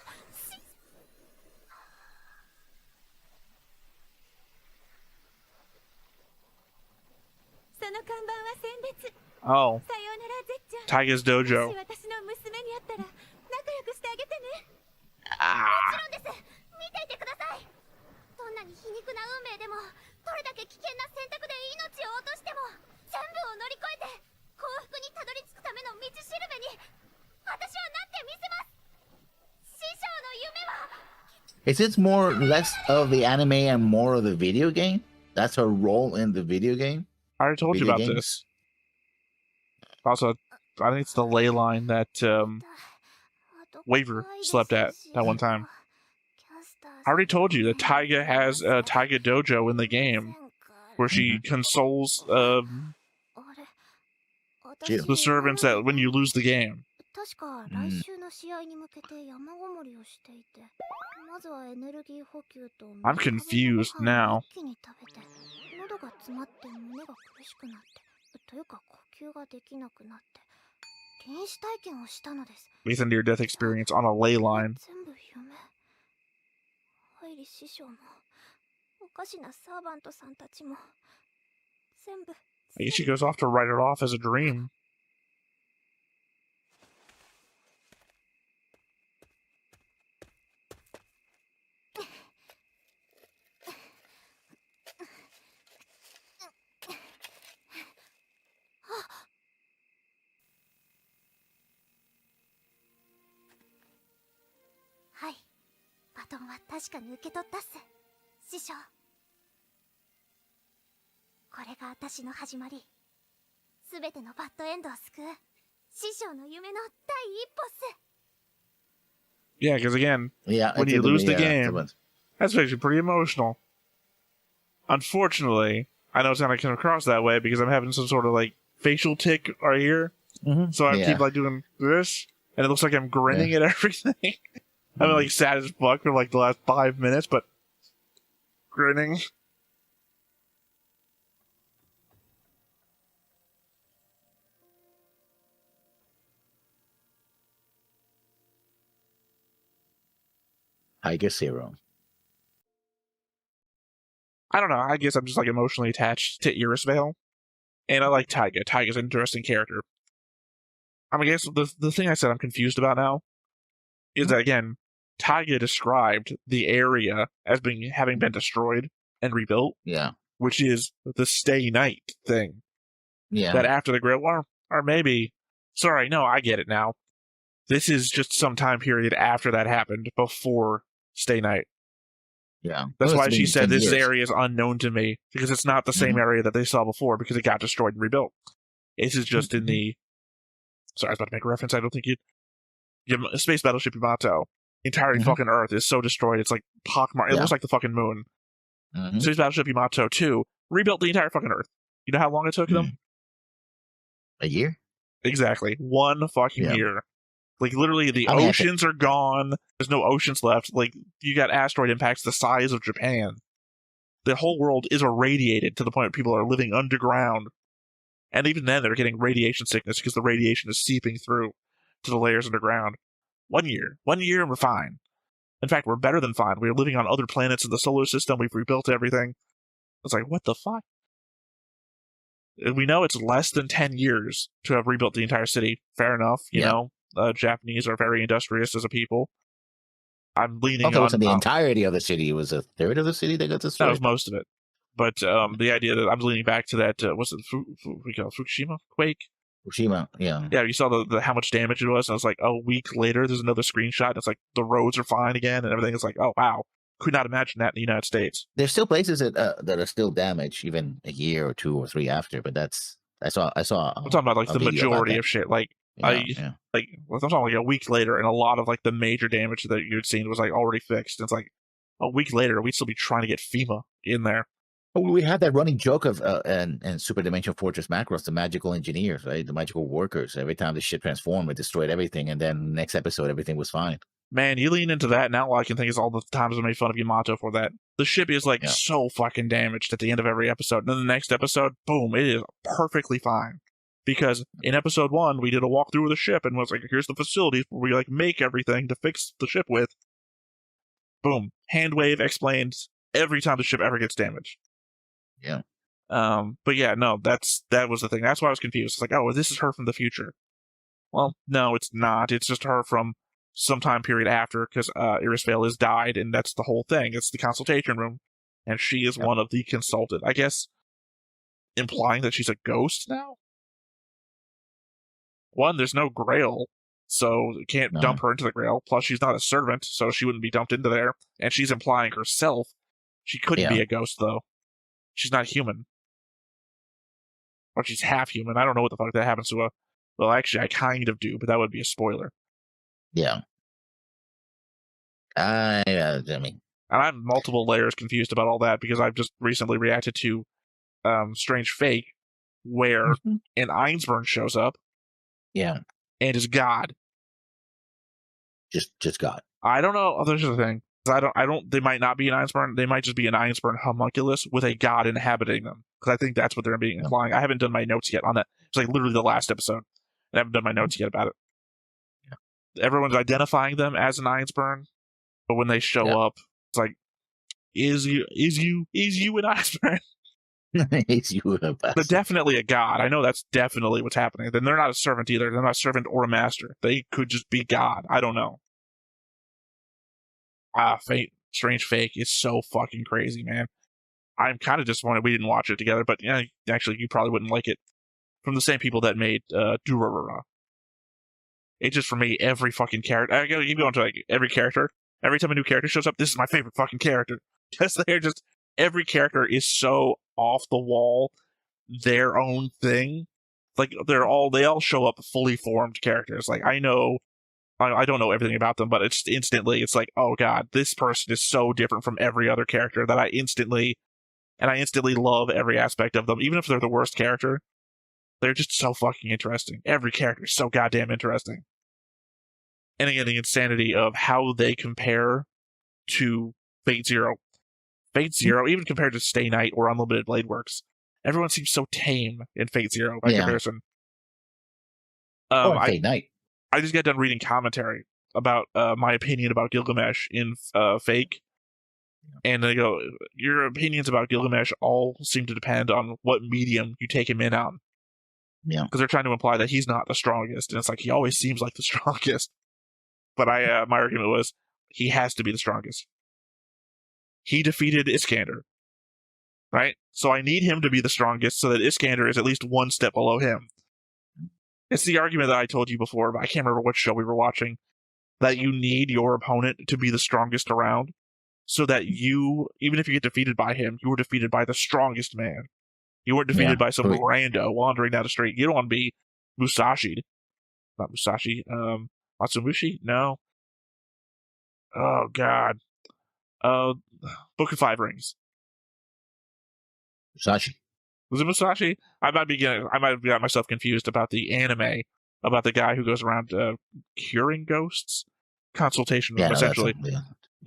その看板は選別。 Oh, さようなら、ゼッちゃん。 Taiga's dojo. もし私の娘に会ったら仲良くしてあげてね。 Ah. もちろんです。見ていてください。どんなに皮肉な運命でも、どれだけ危険な選択で命を落としても、全部を乗り越えて幸福にたどり着くための道しるべに私はなってみせます。師匠の夢は。 Is it more less of the anime and more of the video game? That's her role in the video game. I already told you Video about games? this. Also, I think it's the ley line that Waver slept at that one time. I already told you that Taiga has a Taiga dojo in the game where she consoles the servants that when you lose the game. 確か来週の試合に向けて山ごもりをしていて、まずはエネルギー補給と I'm confused now. 一気に食べて喉が詰まって胸が苦しくなってというか呼吸ができなくなって臨死体験をしたのです。 With a near-death experience on a ley line. 全部夢。ハイリ師匠もおかしなサーバントさんたちも全部。 I guess she goes off to write it off as a dream. トンは確かに受け取ったっす、師匠。これが私の始まり。すべてのバッドエンドを救う師匠の夢の第一歩っす。 Yeah, because again, Yeah, when it's you a- lose the yeah, game, but- that's actually pretty emotional. Unfortunately, I know it's not going to come across that way because I'm having some sort of like facial tick right here. So I keep like doing this, and it looks like I'm grinning at everything. I'm like sad as fuck for like the last 5 minutes, but grinning. Tiger Zero. I don't know. I guess I'm just like emotionally attached to Irisvale, and I like Taiga. Taiga's an interesting character. I guess the thing I said I'm confused about now is that again, Taiga described the area as having been destroyed and rebuilt. Yeah. Which is the stay night thing. Yeah. That after the Great War, or maybe, sorry, no, I get it now. This is just some time period after that happened, before stay night. Yeah. That's Well, why it's she been said 10 this years. area is unknown to me, because it's not the same area that they saw before, because it got destroyed and rebuilt. This is just in the... Sorry, I was about to make a reference. I don't think Space Battleship Yamato. The entire fucking Earth is so destroyed, it's like pockmarked. It looks like the fucking moon. Space Battleship Yamato 2 rebuilt the entire fucking Earth. You know how long it took them? A year? Exactly. 1 fucking year. Like, literally, the oceans are gone. There's no oceans left. Like, you got asteroid impacts the size of Japan. The whole world is irradiated to the point where people are living underground. And even then, they're getting radiation sickness because the radiation is seeping through to the layers underground. 1 year. 1 year and we're fine. In fact, we're better than fine. We're living on other planets in the solar system. We've rebuilt everything. It's like, what the fuck? We know it's less than 10 years to have rebuilt the entire city. Fair enough, you know. Japanese are very industrious as a people. I'm leaning on... it wasn't the entirety of the city. It was a third of the city that got destroyed. That was most of it. But the idea that I'm leaning back to that, was it Fukushima quake? Fukushima, yeah. Yeah, you saw how much damage it was. And I was like, a week later, there's another screenshot. And it's like, the roads are fine again and everything. It's like, oh, wow. Could not imagine that in the United States. There's still places that are still damaged, even a year or 2 or 3 after. But I saw. I'm talking about like the majority of shit. Like I'm talking like a week later, and a lot of like the major damage that you'd seen was like already fixed. And it's like a week later, we'd still be trying to get FEMA in there. We had that running joke of and Super Dimension Fortress Macross, the magical engineers, right? The magical workers. Every time the ship transformed, it destroyed everything, and then next episode, everything was fine. Man, you lean into that, now all I can think is all the times I made fun of Yamato for that. The ship is like so fucking damaged at the end of every episode. And then the next episode, boom, it is perfectly fine. Because in episode 1, we did a walkthrough of the ship and was like, here's the facilities where we like make everything to fix the ship with. Boom. Handwave explains every time the ship ever gets damaged. Yeah. But yeah, no, that was the thing. That's why I was confused. It's like, oh, this is her from the future. Well, no, it's not. It's just her from some time period after, because Irisvale has died, and that's the whole thing. It's the consultation room, and she is one of the consulted. I guess implying that she's a ghost now? One, there's no Grail, so you can't dump her into the Grail. Plus, she's not a servant, so she wouldn't be dumped into there. And she's implying herself. She couldn't be a ghost, though. She's not human. Or she's half human. I don't know what the fuck that happens to her. Well, actually, I kind of do, but that would be a spoiler. Yeah. I mean... And I'm multiple layers confused about all that, because I've just recently reacted to Strange Fake, where an Einzbern shows up. Yeah. And is God. Just God. I don't know. Oh, there's the thing. They might not be an Einzbern. They might just be an Einzbern homunculus with a god inhabiting them. Because I think that's what they're being implying. I haven't done my notes yet on that. It's like literally the last episode. I haven't done my notes yet about it. Yeah. Everyone's identifying them as an Einzbern, but when they show up, it's like, is you an Einzbern? They're definitely a god. I know that's definitely what's happening. Then they're not a servant either. They're not a servant or a master. They could just be God. I don't know. Strange Fake is so fucking crazy, man. I'm kind of disappointed we didn't watch it together, but yeah, actually, you probably wouldn't like it. From the same people that made Durarara. It just, for me, every fucking character... You go into like every character, Every time a new character shows up, this is my favorite fucking character. Because they're just, every character is so off the wall, their own thing. Like, they all show up fully formed characters. Like, I don't know everything about them, but it's instantly, it's like, oh god, this person is so different from every other character that I instantly love every aspect of them, even if they're the worst character. They're just so fucking interesting. Every character is so goddamn interesting. And again, the insanity of how they compare to Fate Zero. Fate Zero, even compared to Stay Night or Unlimited Blade Works, everyone seems so tame in Fate Zero by comparison. Fate Night. I just got done reading commentary about my opinion about Gilgamesh in Fake. And they go, your opinions about Gilgamesh all seem to depend on what medium you take him in on. Yeah. Because they're trying to imply that he's not the strongest. And it's like, he always seems like the strongest. But my argument was, he has to be the strongest. He defeated Iskander. Right? So I need him to be the strongest so that Iskander is at least one step below him. It's the argument that I told you before, but I can't remember what show we were watching, that you need your opponent to be the strongest around, so that you, even if you get defeated by him, you were defeated by the strongest man. You weren't defeated by some rando wandering down the street. You don't want to be Musashi. Not Musashi. Matsumushi? No. Oh, God. Book of Five Rings. Musashi. Was it Musashi? I might have got myself confused about the anime, about the guy who goes around curing ghosts. Consultation room, essentially.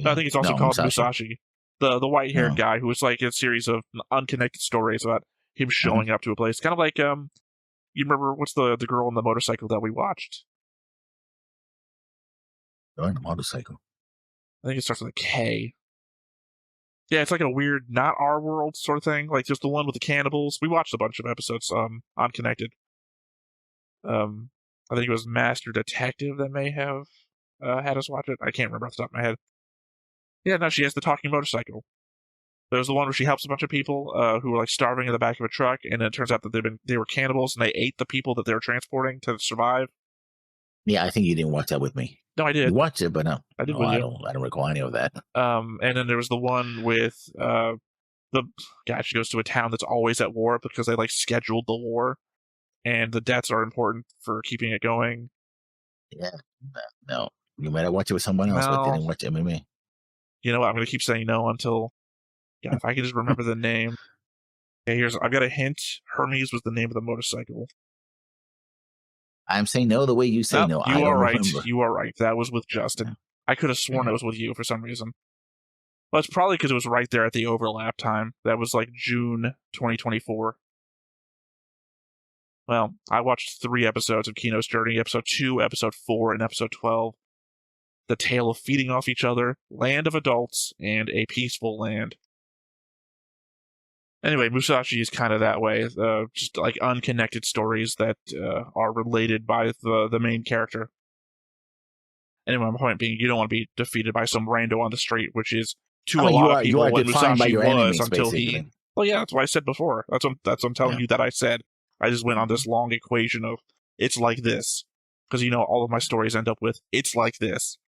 I think it's also called Musashi. The white-haired guy who was like a series of unconnected stories about him showing up to a place. Kind of like, you remember, what's the girl on the motorcycle that we watched? On the motorcycle. I think it starts with a K. Yeah, it's like a weird, not our world sort of thing. Like, just the one with the cannibals. We watched a bunch of episodes on Connected. I think it was Master Detective that may have had us watch it. I can't remember off the top of my head. Yeah, no, she has the talking motorcycle. There's the one where she helps a bunch of people who were like starving in the back of a truck, and it turns out that they were cannibals and they ate the people that they were transporting to survive. Yeah, I think you didn't watch that with me. No, I did. You watched it, but no. I did. No, I don't recall any of that. And then there was the one with the guy. She goes to a town that's always at war because they like scheduled the war, and the deaths are important for keeping it going. Yeah, no. You might have watched it with someone else, but didn't watch it with me. You know what? I'm going to keep saying no until, God, if I can just remember the name. Okay, I've got a hint. Hermes was the name of the motorcycle. I'm saying no the way you say no. You are right. Remember. You are right. That was with Justin. Yeah. I could have sworn it was with you for some reason. Well, it's probably because it was right there at the overlap time. That was like June 2024. Well, I watched 3 episodes of Kino's Journey, episode 2, episode 4, and episode 12. The Tale of Feeding Off Each Other, Land of Adults, and A Peaceful Land. Anyway, Musashi is kind of that way. Just like unconnected stories that are related by the main character. Anyway, my point being, you don't want to be defeated by some rando on the street, which is to a lot of people what Musashi was enemies, until basically. Well, yeah, that's what I said before. That's what I'm telling you that I said. I just went on this long equation of it's like this. Because, you know, all of my stories end up with it's like this.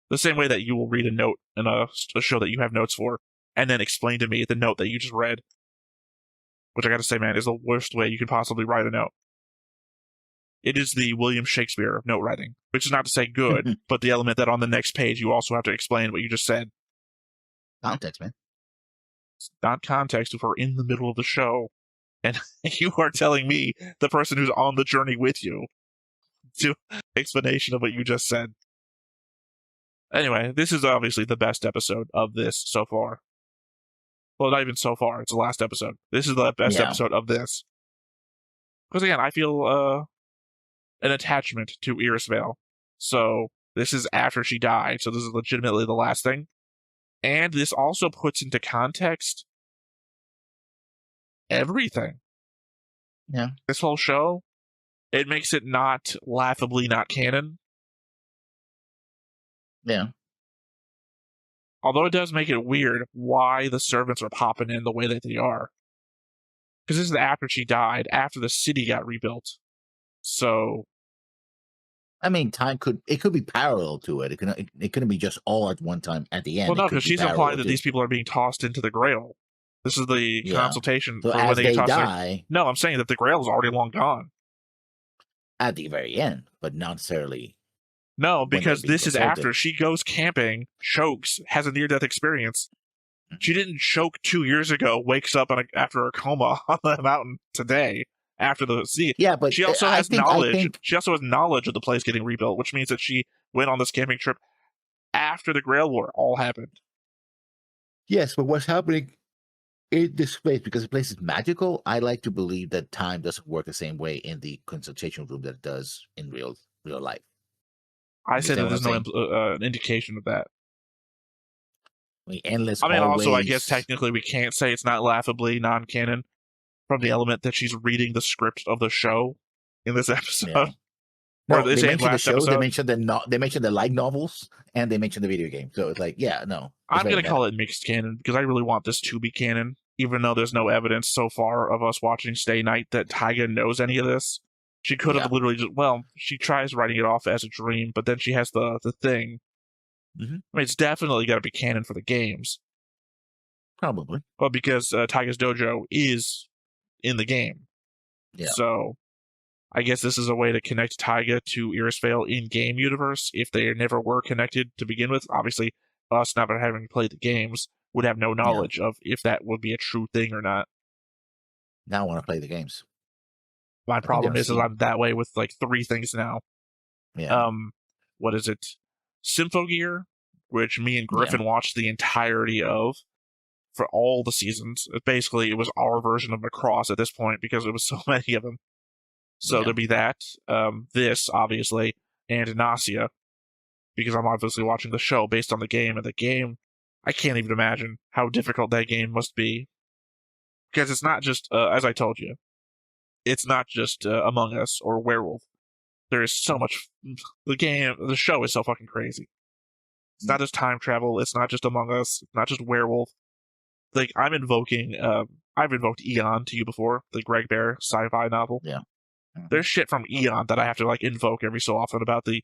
The same way that you will read a note in a show that you have notes for, and then explain to me the note that you just read. Which I gotta say, man, is the worst way you could possibly write a note. It is the William Shakespeare of note writing, which is not to say good, but the element that on the next page you also have to explain what you just said. Context, man. It's not context if we're in the middle of the show, and you are telling me, the person who's on the journey with you, to explanation of what you just said. Anyway, this is obviously the best episode of this so far. Well, not even so far. It's the last episode. This is the best episode of this. Because again, I feel an attachment to Irisvale. So this is after she died. So this is legitimately the last thing. And this also puts into context everything. Yeah. This whole show, it makes it not laughably not canon. Yeah. Although it does make it weird why the servants are popping in the way that they are. Because this is after she died, after the city got rebuilt. So I mean, time could be parallel to it. It couldn't be just all at one time at the end. Well, no, It could because be she's parallel implying that to- these people are being tossed into the Grail. This is the Yeah. consultation So for when as they they get tossed. die No, I'm saying that the Grail is already long gone. at the very end, but not necessarily. No, when they're because being this is consulted. after she goes camping, chokes, has a near-death experience. She didn't choke 2 years ago, wakes up after a coma on the mountain today after the sea. Yeah, but She also I has think- knowledge. I think, She also has knowledge of the place getting rebuilt, which means that she went on this camping trip after the Grail War all happened. yes, but what's happening in this place, because the place is magical, I like to believe that time doesn't work the same way in the consultation room that it does in real life. I said that Understand there's what no I'm indication of that. I mean, endless. I mean, also, I guess hallways. technically we can't say it's not laughably non-canon from the element that she's reading the script of the show in this episode. Yeah. Or No, they they say mentioned the last show. They episode. mentioned the light novels, and they mentioned the video game. So it's like, yeah, no. I'm going to call it mixed canon because I really want this to be canon, even though there's no evidence so far of us watching Stay Night that Taiga knows any of this. She could have literally just, she tries writing it off as a dream, but then she has the thing. Mhm. I mean, it's definitely got to be canon for the games. Probably. Well, because Taiga's Dojo is in the game. Yeah. So I guess this is a way to connect Taiga to Irisvale in-game universe if they never were connected to begin with. Obviously, us, not having played the games, would have no knowledge of if that would be a true thing or not. Now I want to play the games. My problem is seen- I'm that way with like 3 things now. Yeah. What is it? Symphogear, which me and Griffin watched the entirety of for all the seasons. Basically, it was our version of Macross at this point because there was so many of them. So there'd be that, this, obviously, and Nausea, because I'm obviously watching the show based on the game, and the game, I can't even imagine how difficult that game must be. Because it's not just, as I told you, it's not just Among Us or Werewolf. There is so much, the show is so fucking crazy. It's not just time travel, it's not just Among Us, it's not just Werewolf. Like, I've invoked Eon to you before, the Greg Bear sci-fi novel. Yeah. There's shit from Eon that I have to like invoke every so often about the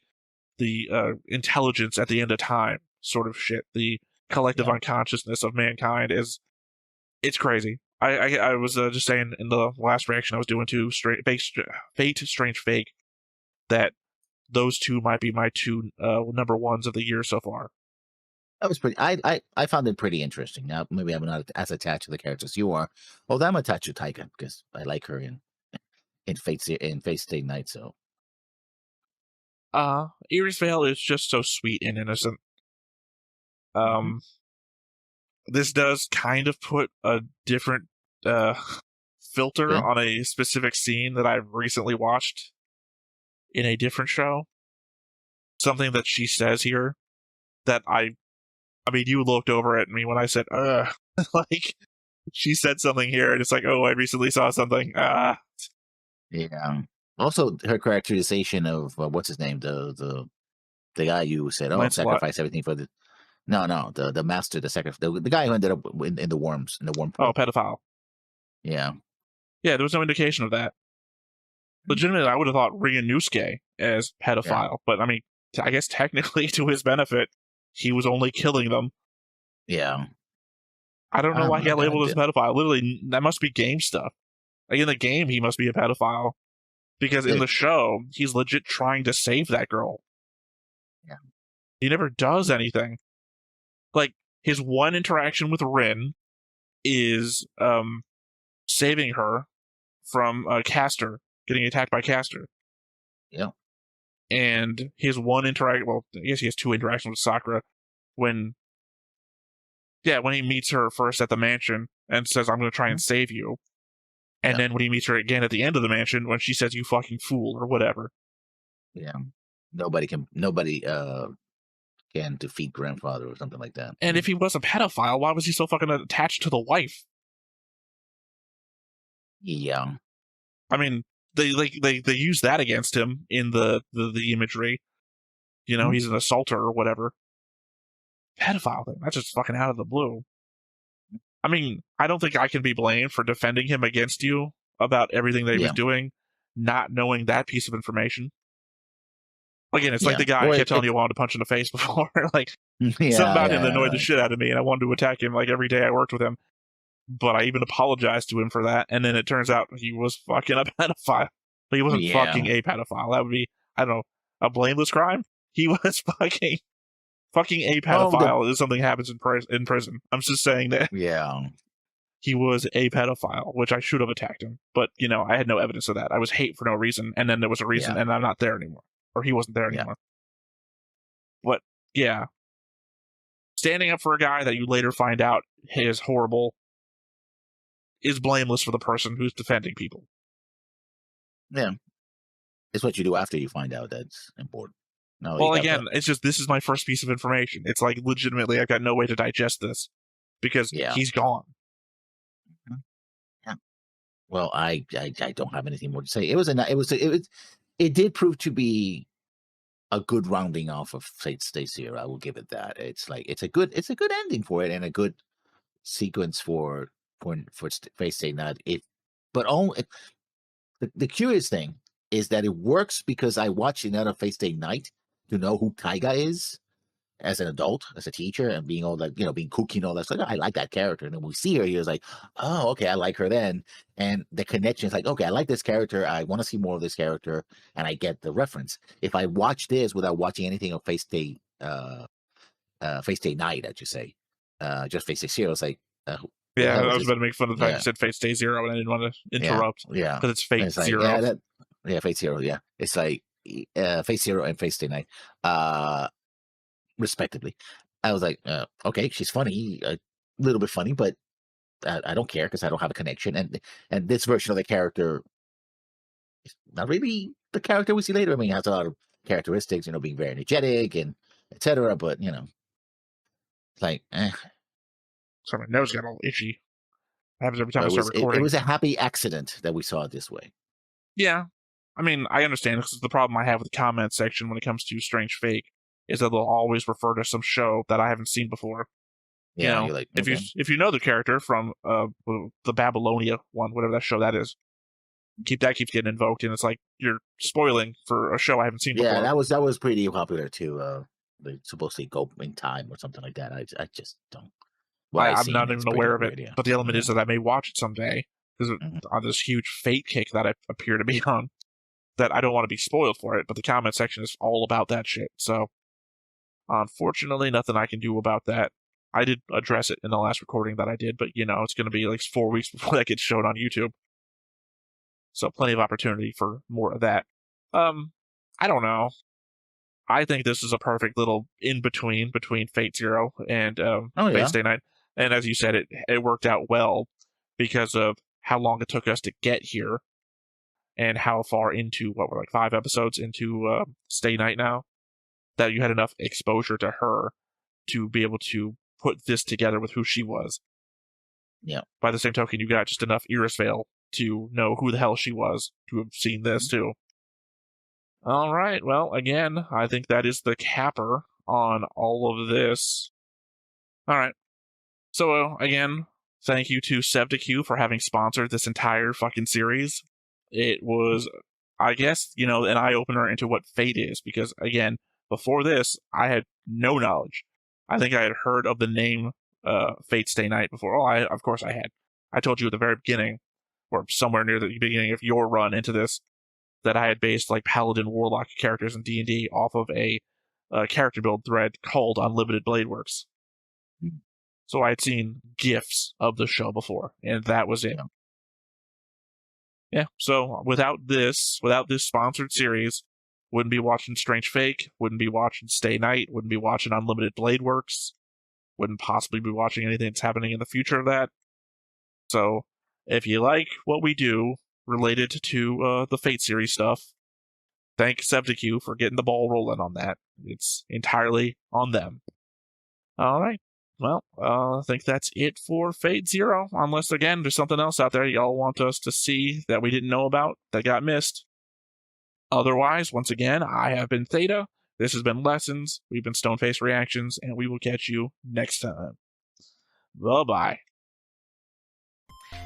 intelligence at the end of time sort of shit. The collective unconsciousness of mankind it's crazy. I was just saying in the last reaction I was doing to Fate Strange Fake that those 2 might be my 2 number 1s of the year so far. That was pretty. I found it pretty interesting. Now maybe I'm not as attached to the characters as you are. Although I'm attached to Taiga because I like her in Fate Stay Night. So Irisvale is just so sweet and innocent. This does kind of put a different filter on a specific scene that I've recently watched in a different show. Something that she says here that I mean, you looked over at me when I said, like, she said something here, and it's like, oh, I recently saw something. Yeah. Also, her characterization of what's his name, the guy you said, sacrifice everything for the. No, the master, the guy who ended up in the worms, in the worm pool. Oh, pedophile. Yeah. Yeah, there was no indication of that. Legitimately, I would have thought Ryunosuke as pedophile, but I mean, I guess technically to his benefit, he was only killing them. Yeah. I don't know why he got labeled as a pedophile. Literally, that must be game stuff. Like in the game, he must be a pedophile. Because in the show, he's legit trying to save that girl. Yeah. He never does anything. Like, his one interaction with Rin is saving her from Castor, getting attacked by Castor. Yeah. And his one interaction, well, I guess he has 2 interactions with Sakura when he meets her first at the mansion and says, I'm going to try and save you. And then when he meets her again at the end of the mansion when she says, you fucking fool, or whatever. Yeah. Nobody can defeat grandfather or something like that. And if he was a pedophile, why was he so fucking attached to the wife? Yeah. I mean, they use that against him in the imagery. You know, he's an assaulter or whatever. Pedophile thing, that's just fucking out of the blue. I mean, I don't think I can be blamed for defending him against you about everything that he was doing, not knowing that piece of information. Again, it's like the guy I kept telling you I wanted to punch in the face before. Like, something about him that annoyed the shit out of me, and I wanted to attack him like every day I worked with him. But I even apologized to him for that, and then it turns out he was fucking a pedophile. But he wasn't fucking a pedophile. That would be, I don't know, a blameless crime? He was fucking a pedophile if something happens in prison. I'm just saying that. Yeah. He was a pedophile, which I should have attacked him. But, I had no evidence of that. I was hate for no reason, and then there was a reason, and I'm not there anymore. Or he wasn't there anymore. But, yeah. Standing up for a guy that you later find out is horrible is blameless for the person who's defending people. Yeah. It's what you do after you find out that's important. No, well, again, it's just, this is my first piece of information. It's like, legitimately, I've got no way to digest this because he's gone. Yeah. Well, I don't have anything more to say. It did prove to be a good rounding off of Fate Stay Zero. I will give it that. It's a good ending for it and a good sequence for Fate Stay Night. The curious thing is that it works because I watched another Fate Stay Night to know who Taiga is as an adult, as a teacher, and being all like, being kooky and all that. So I like that character. And then we see her here, it's like, oh, okay, I like her then. And the connection is like, okay, I like this character. I want to see more of this character. And I get the reference. If I watch this without watching anything of Fate Stay Night, I should say, just Fate Stay Zero, it's like, I was about to make fun of the fact you said Fate Stay Zero, and I didn't want to interrupt. Yeah. Because it's Fate Zero. Fate Zero, yeah. It's like Fate Zero and Fate Stay Night. Respectively. I was like, okay, she's funny, a little bit funny, but I don't care because I don't have a connection. And this version of the character is not really the character we see later. I mean, it has a lot of characteristics, being very energetic and etc. But it's like, So my nose got all itchy. It happens every time I start recording. It was a happy accident that we saw it this way. Yeah, I mean, I understand because the problem I have with the comment section when it comes to Strange Fake is that they'll always refer to some show that I haven't seen before. Yeah, you're like, okay. if you know the character from the Babylonia one, whatever that show that is, keeps getting invoked, and it's like you're spoiling for a show I haven't seen before. Yeah, that was pretty popular too. They supposedly go in time or something like that. I just don't. I'm not even aware of it, but the element is that I may watch it someday because on this huge Fate kick that I appear to be on, that I don't want to be spoiled for it. But the comment section is all about that shit. So, unfortunately, nothing I can do about that. I did address it in the last recording that I did, but it's going to be like 4 weeks before that gets shown on YouTube. So plenty of opportunity for more of that. I don't know. I think this is a perfect little in-between Fate Zero and Fate Stay Night. And as you said, it worked out well because of how long it took us to get here and how far into, we're like 5 episodes into Stay Night now, that you had enough exposure to her to be able to put this together with who she was. Yeah. By the same token, you got just enough Irisvale to know who the hell she was, to have seen this too. All right, well, again, I think that is the capper on all of this. All right. So, again, thank you to SevDQ for having sponsored this entire fucking series. It was, I guess, an eye-opener into what Fate is, because, again, before this, I had no knowledge. I think I had heard of the name Fate Stay Night before. Oh, of course I had. I told you at the very beginning, or somewhere near the beginning of your run into this, that I had based like Paladin Warlock characters in D&D off of a character build thread called Unlimited Blade Works. So I had seen GIFs of the show before, and that was it. Yeah, so without this sponsored series, wouldn't be watching Strange Fake, wouldn't be watching Stay Night, wouldn't be watching Unlimited Blade Works, wouldn't possibly be watching anything that's happening in the future of that. So, if you like what we do related to the Fate series stuff, thank SevDQ for getting the ball rolling on that. It's entirely on them. All right. Well, I think that's it for Fate Zero, unless, again, there's something else out there y'all want us to see that we didn't know about that got missed. Otherwise, once again, I have been Theta. This has been Lessons. We've been Stoneface Reactions, and we will catch you next time. Bye-bye.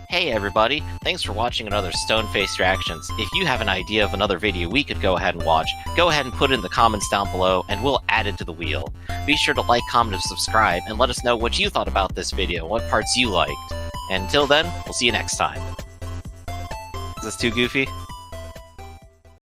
Hey everybody, thanks for watching another Stone-Faced Reactions. If you have an idea of another video we could go ahead and watch, go ahead and put it in the comments down below and we'll add it to the wheel. Be sure to like, comment, and subscribe, and let us know what you thought about this video and what parts you liked. And until then, we'll see you next time. Is this too goofy?